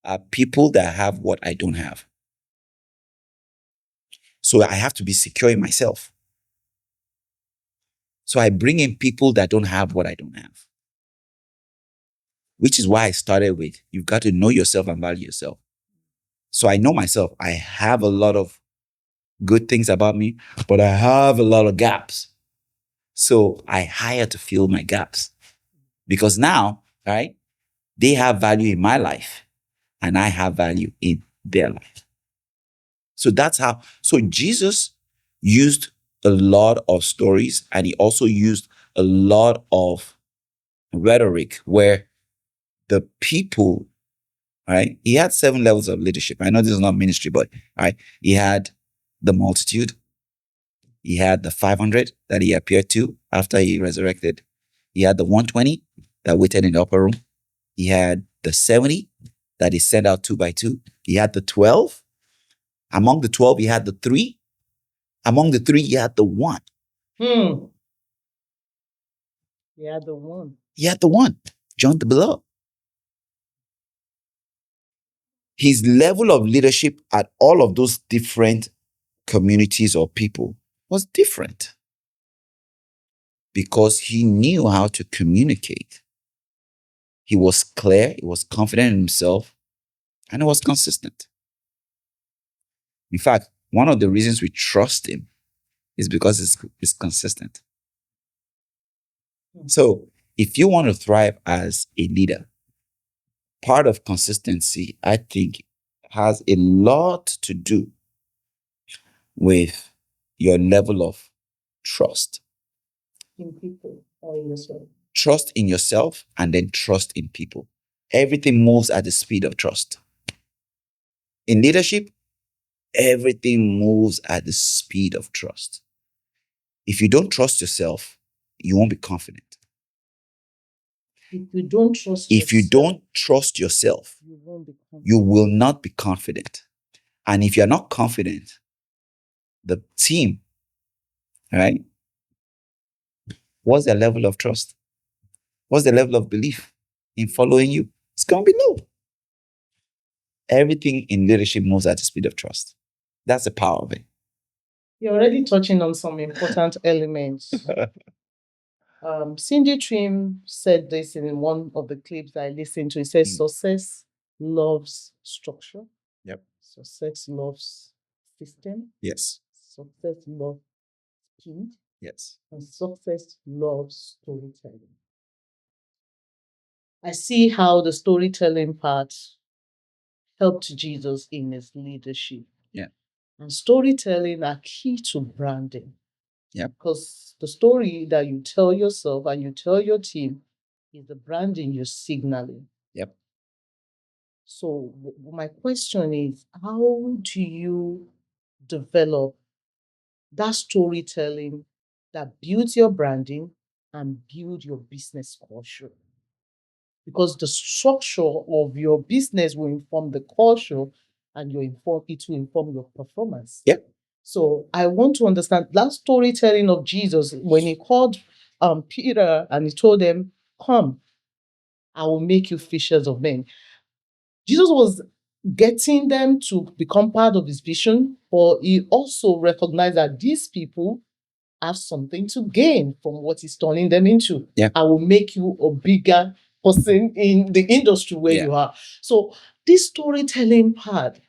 are people that have what I don't have. So I have to be secure in myself. So I bring in people that don't have what I don't have. Which is why I started with, you've got to know yourself and value yourself. So I know myself. I have a lot of good things about me, but I have a lot of gaps. So I hire to fill my gaps. Because now, right, they have value in my life and I have value in their life. So that's how, so Jesus used a lot of stories and he also used a lot of rhetoric where the people, right? He had 7 levels of leadership. I know this is not ministry, but right, he had the multitude. He had the 500 that he appeared to after he resurrected. He had the 120 that waited in the upper room. He had the 70 that he sent out 2 by 2. He had the 12. Among the 12, he had the 3. Among the 3, he had the 1. He had the 1. He had the 1, John the Beloved. His level of leadership at all of those different communities or people was different because he knew how to communicate. He was clear, he was confident in himself, and he was consistent. In fact, one of the reasons we trust him is because it's consistent. So if you want to thrive as a leader, part of consistency, I think, has a lot to do with your level of trust. In people or in yourself. Trust in yourself and then trust in people. Everything moves at the speed of trust. In leadership, everything moves at the speed of trust. If you don't trust yourself, you won't be confident. If you don't trust If you yourself, don't trust yourself, you won't be confident. you will not be confident. And if you're not confident, the team, right? What's their level of trust? What's the level of belief in following you? It's going to be low. Everything in leadership moves at the speed of trust. That's the power of it. You're already touching on some important elements. Cindy Trim said this in one of the clips I listened to. It says, success loves structure. Yep. Success loves system. Yes. Success loves speed. Yes. And success loves storytelling. I see how the storytelling part helped Jesus in his leadership. Yeah. And storytelling are key to branding. Yeah. Because the story that you tell yourself and you tell your team is the branding you're signaling. Yep. So my question is, how do you develop that storytelling that builds your branding and build your business culture? Because the structure of your business will inform the culture and it will inform your performance. Yeah. So I want to understand that storytelling of Jesus when he called Peter and he told them, come, I will make you fishers of men. Jesus was getting them to become part of his vision, but he also recognized that these people have something to gain from what he's turning them into. Yeah. I will make you a bigger person in the industry where you are. So this storytelling part,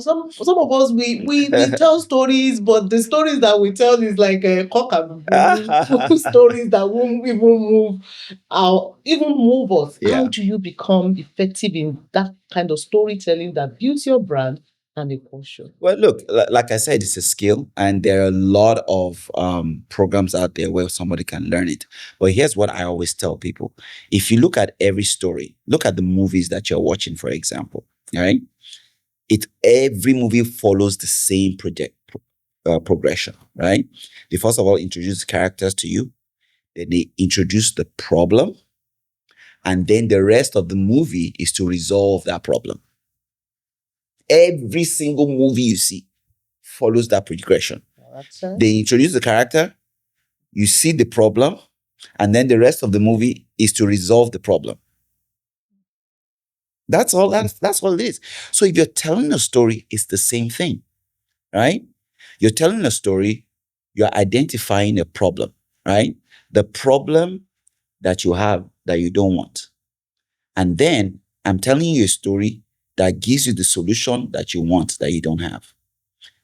some of us we tell stories, but the stories that we tell is like a cock and bull stories that won't even move us. Yeah. How do you become effective in that kind of storytelling that builds your brand and a culture? Well, look, like I said, it's a skill, and there are a lot of programs out there where somebody can learn it. But here's what I always tell people: if you look at every story, look at the movies that you're watching, for example, all right? Every movie follows the same progression, right? They first of all introduce characters to you, then they introduce the problem, and then the rest of the movie is to resolve that problem. Every single movie you see follows that progression. They introduce the character, you see the problem, and then the rest of the movie is to resolve the problem. That's all it is. So if you're telling a story, it's the same thing, right? You're telling a story, you're identifying a problem, right? The problem that you have that you don't want. And then I'm telling you a story that gives you the solution that you want that you don't have.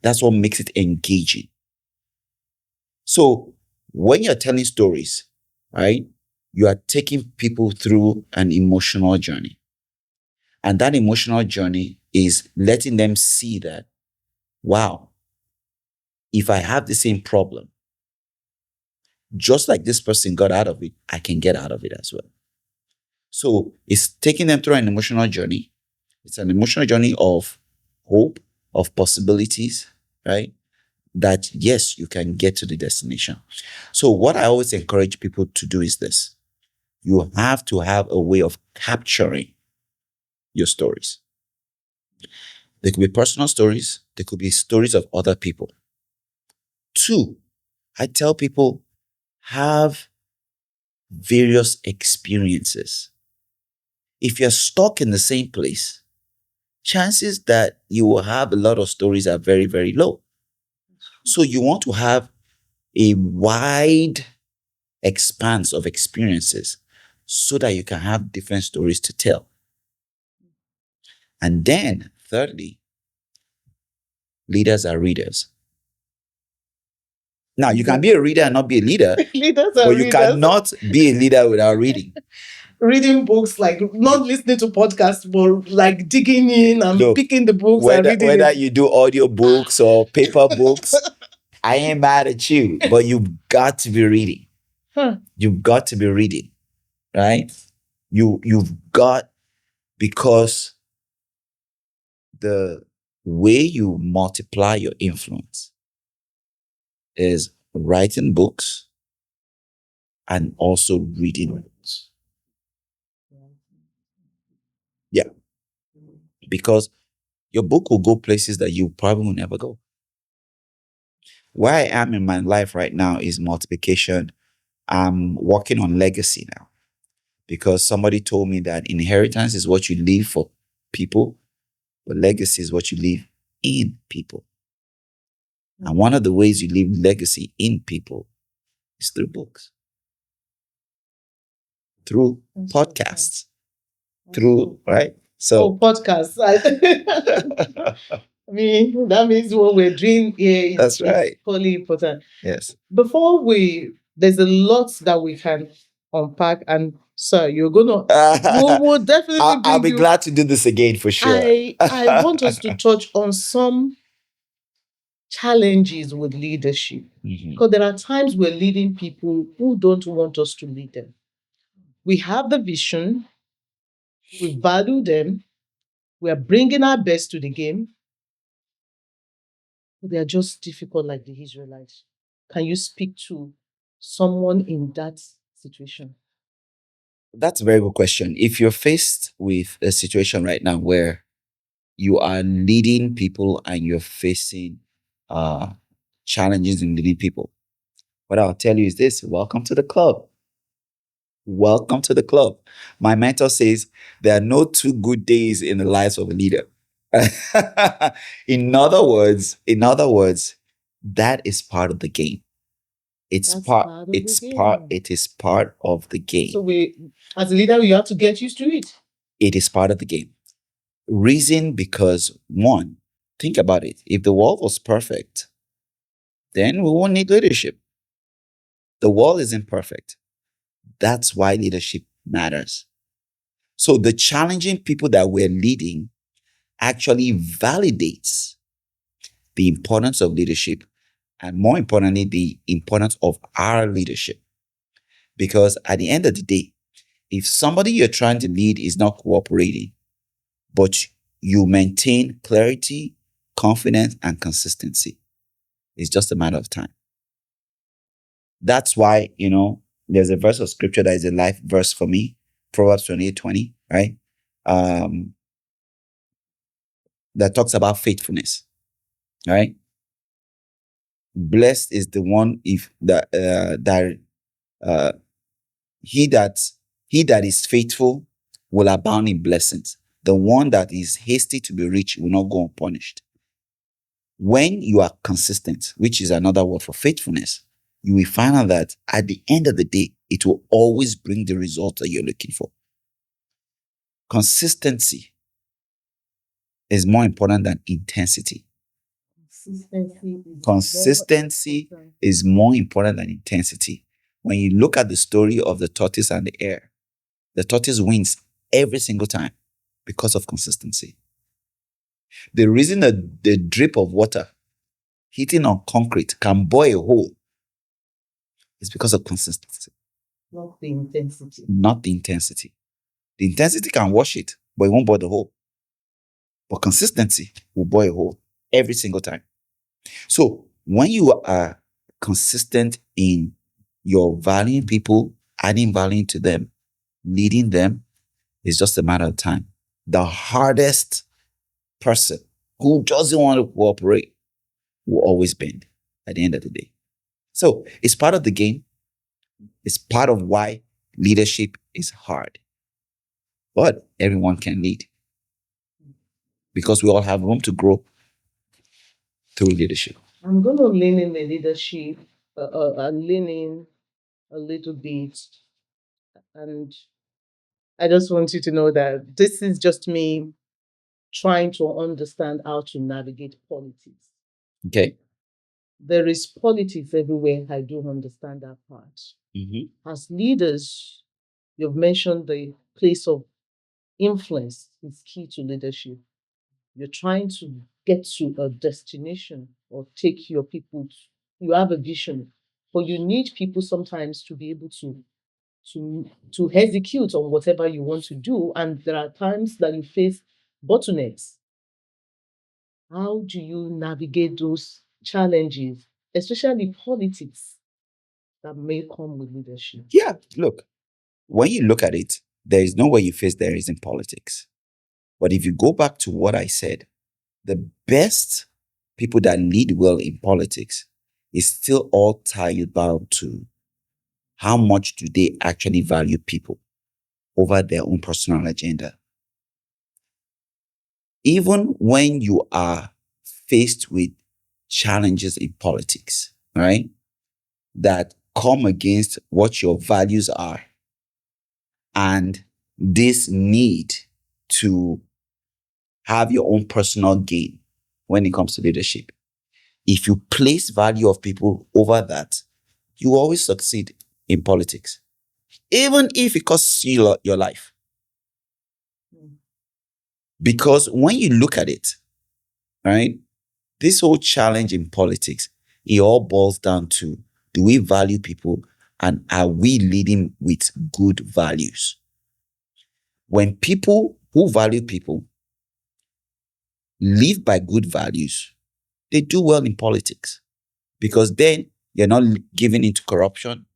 That's what makes it engaging. So when you're telling stories, right, you are taking people through an emotional journey. And that emotional journey is letting them see that, wow, if I have the same problem, just like this person got out of it, I can get out of it as well. So it's taking them through an emotional journey. It's an emotional journey of hope, of possibilities, right? That yes, you can get to the destination. So what I always encourage people to do is this. You have to have a way of capturing your stories. They could be personal stories. They could be stories of other people. Two, I tell people have various experiences. If you're stuck in the same place, chances that you will have a lot of stories are very, very low. So you want to have a wide expanse of experiences so that you can have different stories to tell. And then, thirdly, leaders are readers. Now, you can be a reader and not be a leader, Leaders are but you readers. cannot be a leader without reading. Reading books, like not listening to podcasts, but like digging in and Look, picking the books and reading whether it. you do audio books or paper books, I ain't mad at you, but you've got to be reading. You've got to be reading, right? You've got, because the way you multiply your influence is writing books and also reading books. Yeah. Because your book will go places that you probably will never go. Where I am in my life right now is multiplication. I'm working on legacy now because somebody told me that inheritance is what you leave for people, but legacy is what you leave in people. And one of the ways you leave legacy in people is through books, through podcasts, through, right? So, podcasts. I mean, that means what we're doing here that's is right. equally important. Yes. Before there's a lot that we can unpack, and sir, you're gonna, we'll definitely I'll bring be you. glad to do this again for sure. I want us to touch on some challenges with leadership, Mhm. because there are times we're leading people who don't want us to lead them. We have the vision, we value them, we are bringing our best to the game, but they are just difficult like the Israelites. Can you speak to someone in that situation? That's a very good question. If you're faced with a situation right now where you are leading people and you're facing challenges in leading people, what I'll tell you is this: welcome to the club. Welcome to the club. My mentor says there are no two good days in the lives of a leader. in other words, that is part of the game. It is part of the game. So as a leader, you have to get used to it. It is part of the game. Reason because, one, think about it. If the world was perfect, then we won't need leadership. The world isn't perfect. That's why leadership matters. So the challenging people that we're leading actually validates the importance of leadership, and more importantly, the importance of our leadership. Because at the end of the day, if somebody you're trying to lead is not cooperating, but you maintain clarity, confidence, and consistency, it's just a matter of time. That's why, there's a verse of scripture that is a life verse for me, Proverbs 28:20, right? That talks about faithfulness, right? Blessed is the one if uh, he that is faithful will abound in blessings. The one that is hasty to be rich will not go unpunished. When you are consistent, which is another word for faithfulness, you will find out that at the end of the day, it will always bring the result that you're looking for. Consistency is more important than intensity. Consistency is more important than intensity. When you look at the story of the tortoise and the hare, the tortoise wins every single time because of consistency. The reason that the drip of water hitting on concrete can bore a hole is because of consistency. Not the intensity. Not the intensity. The intensity can wash it, but it won't bore the hole. But consistency will bore a hole every single time. So when you are consistent in your valuing people, adding value to them, leading them, it's just a matter of time. The hardest person who doesn't want to cooperate will always bend at the end of the day. So it's part of the game. It's part of why leadership is hard. But everyone can lead because we all have room to grow through leadership. I'm going to lean in the leadership and lean in a little bit. And I just want you to know that this is just me trying to understand how to navigate politics. Okay. There is politics everywhere. I do understand that part. As leaders, you've mentioned the place of influence is key to leadership. You're trying to get to a destination or take your people. You have a vision, but you need people sometimes to be able to execute on whatever you want to do. And there are times that you face bottlenecks. How do you navigate those challenges, especially politics that may come with leadership? Yeah, look, when you look at it, there is no way you face there is in politics. But if you go back to what I said, the best people that lead well in politics is still all tied down to how much do they actually value people over their own personal agenda. Even when you are faced with challenges in politics, right, that come against what your values are and this need to have your own personal gain when it comes to leadership. If you place value of people over that, you always succeed in politics, even if it costs you your life. Because when you look at it, right, this whole challenge in politics, it all boils down to, do we value people and are we leading with good values? When people who value people live by good values, they do well in politics because then you're not giving into corruption.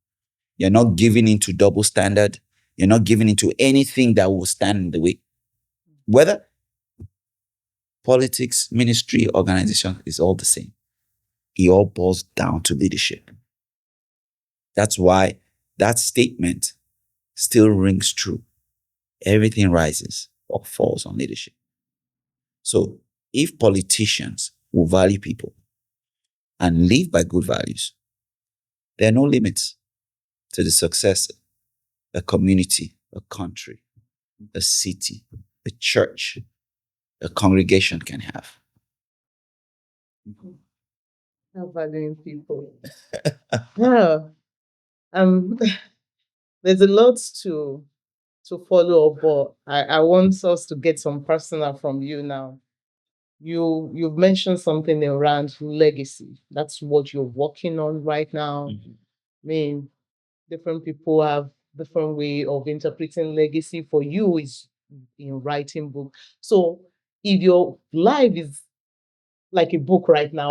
You're not giving into double standard. You're not giving into anything that will stand in the way. Whether politics, ministry, organization is all the same. It all boils down to leadership. That's why that statement still rings true. Everything rises or falls on leadership. So if politicians will value people and live by good values, there are no limits to the success a community, a country, a city, a church, a congregation can have. Valuing people. Yeah. There's a lot to follow up, but I want us to get some personal from you now. You've mentioned something around legacy. That's what you're working on right now. I mean, different people have different way of interpreting legacy. For you is in writing book. So if your life is like a book right now,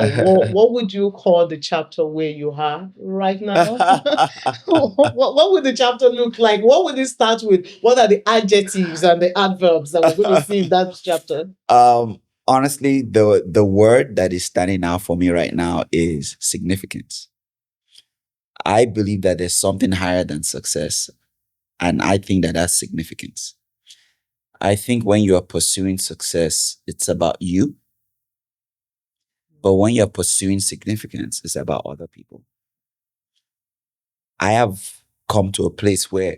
what would you call the chapter where you are right now? What would the chapter look like? What would it start with? What are the adjectives and the adverbs that we're going to see in that chapter? Honestly, the word that is standing out for me right now is significance. I believe that there's something higher than success, and I think that that's significance. I think when you are pursuing success, it's about you. But when you're pursuing significance, it's about other people. I have come to a place where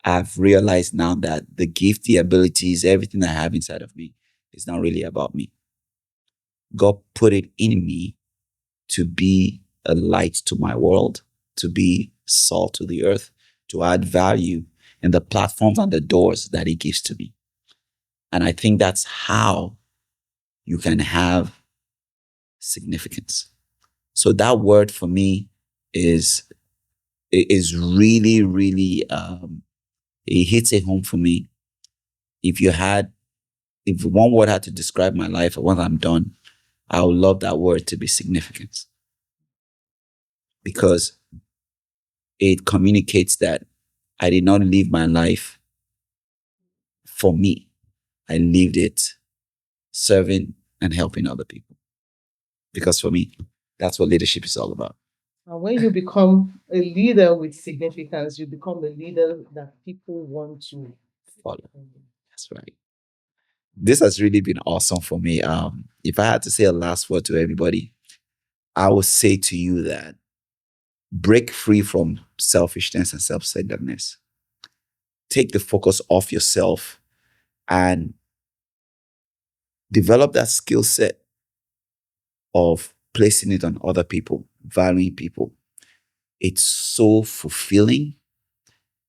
I've realized now that the gift, the abilities, everything I have inside of me is not really about me. God put it in me to be a light to my world, to be salt to the earth, to add value in the platforms and the doors that He gives to me. And I think that's how you can have significance. So that word for me is really, really it hits a home for me. If one word had to describe my life or when I'm done, I would love that word to be significance. Because it communicates that I did not live my life for me. I lived it serving and helping other people. Because for me, that's what leadership is all about. And when you become a leader with significance, you become a leader that people want to Follow. That's right. This has really been awesome for me. If I had to say a last word to everybody, I would say to you that break free from selfishness and self-centeredness. Take the focus off yourself and develop that skill set of placing it on other people, valuing people. It's so fulfilling.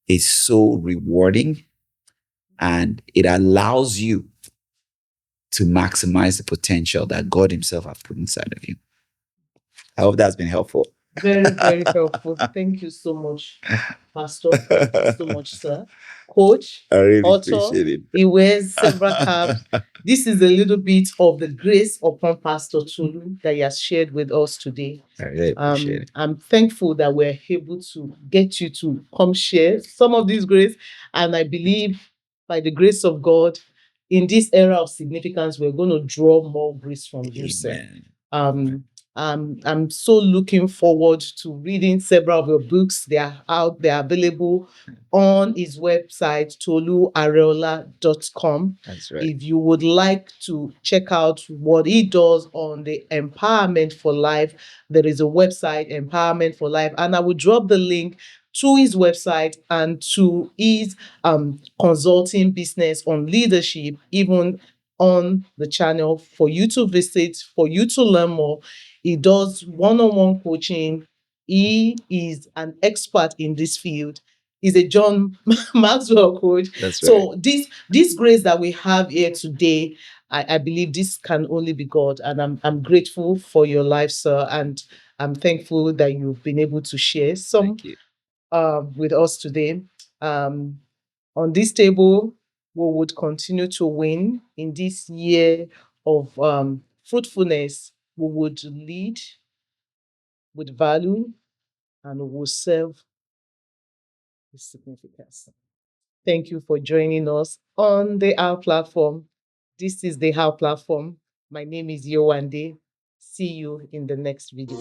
It's so rewarding. And it allows you to maximize the potential that God Himself has put inside of you. I hope that's been helpful. Very, very helpful. Thank you so much, Pastor. Thank you so much, sir. Coach, I really author, appreciate it. he wears several caps. This is a little bit of the grace upon Pastor Tolu that he has shared with us today. I really appreciate it. I'm thankful that we're able to get you to come share some of this grace. And I believe by the grace of God, in this era of significance, we're going to draw more grace from you, sir. I'm so looking forward to reading several of your books. They are out, they're available on his website, toluareola.com. That's right. If you would like to check out what he does on the Empowerment for Life, there is a website, Empowerment for Life, and I will drop the link to his website and to his consulting business on leadership, even on the channel for you to visit, for you to learn more. He does one-on-one coaching. He is an expert in this field. He's a John Maxwell coach. That's right. So this grace that we have here today, I believe this can only be God. And I'm grateful for your life, sir. And I'm thankful that you've been able to share some Thank you. with us today. On this table, we would continue to win in this year of fruitfulness. We would lead with value and we will serve with significance. Thank you for joining us on the Our Platform. This is the Our Platform. My name is Yowande. See you in the next video.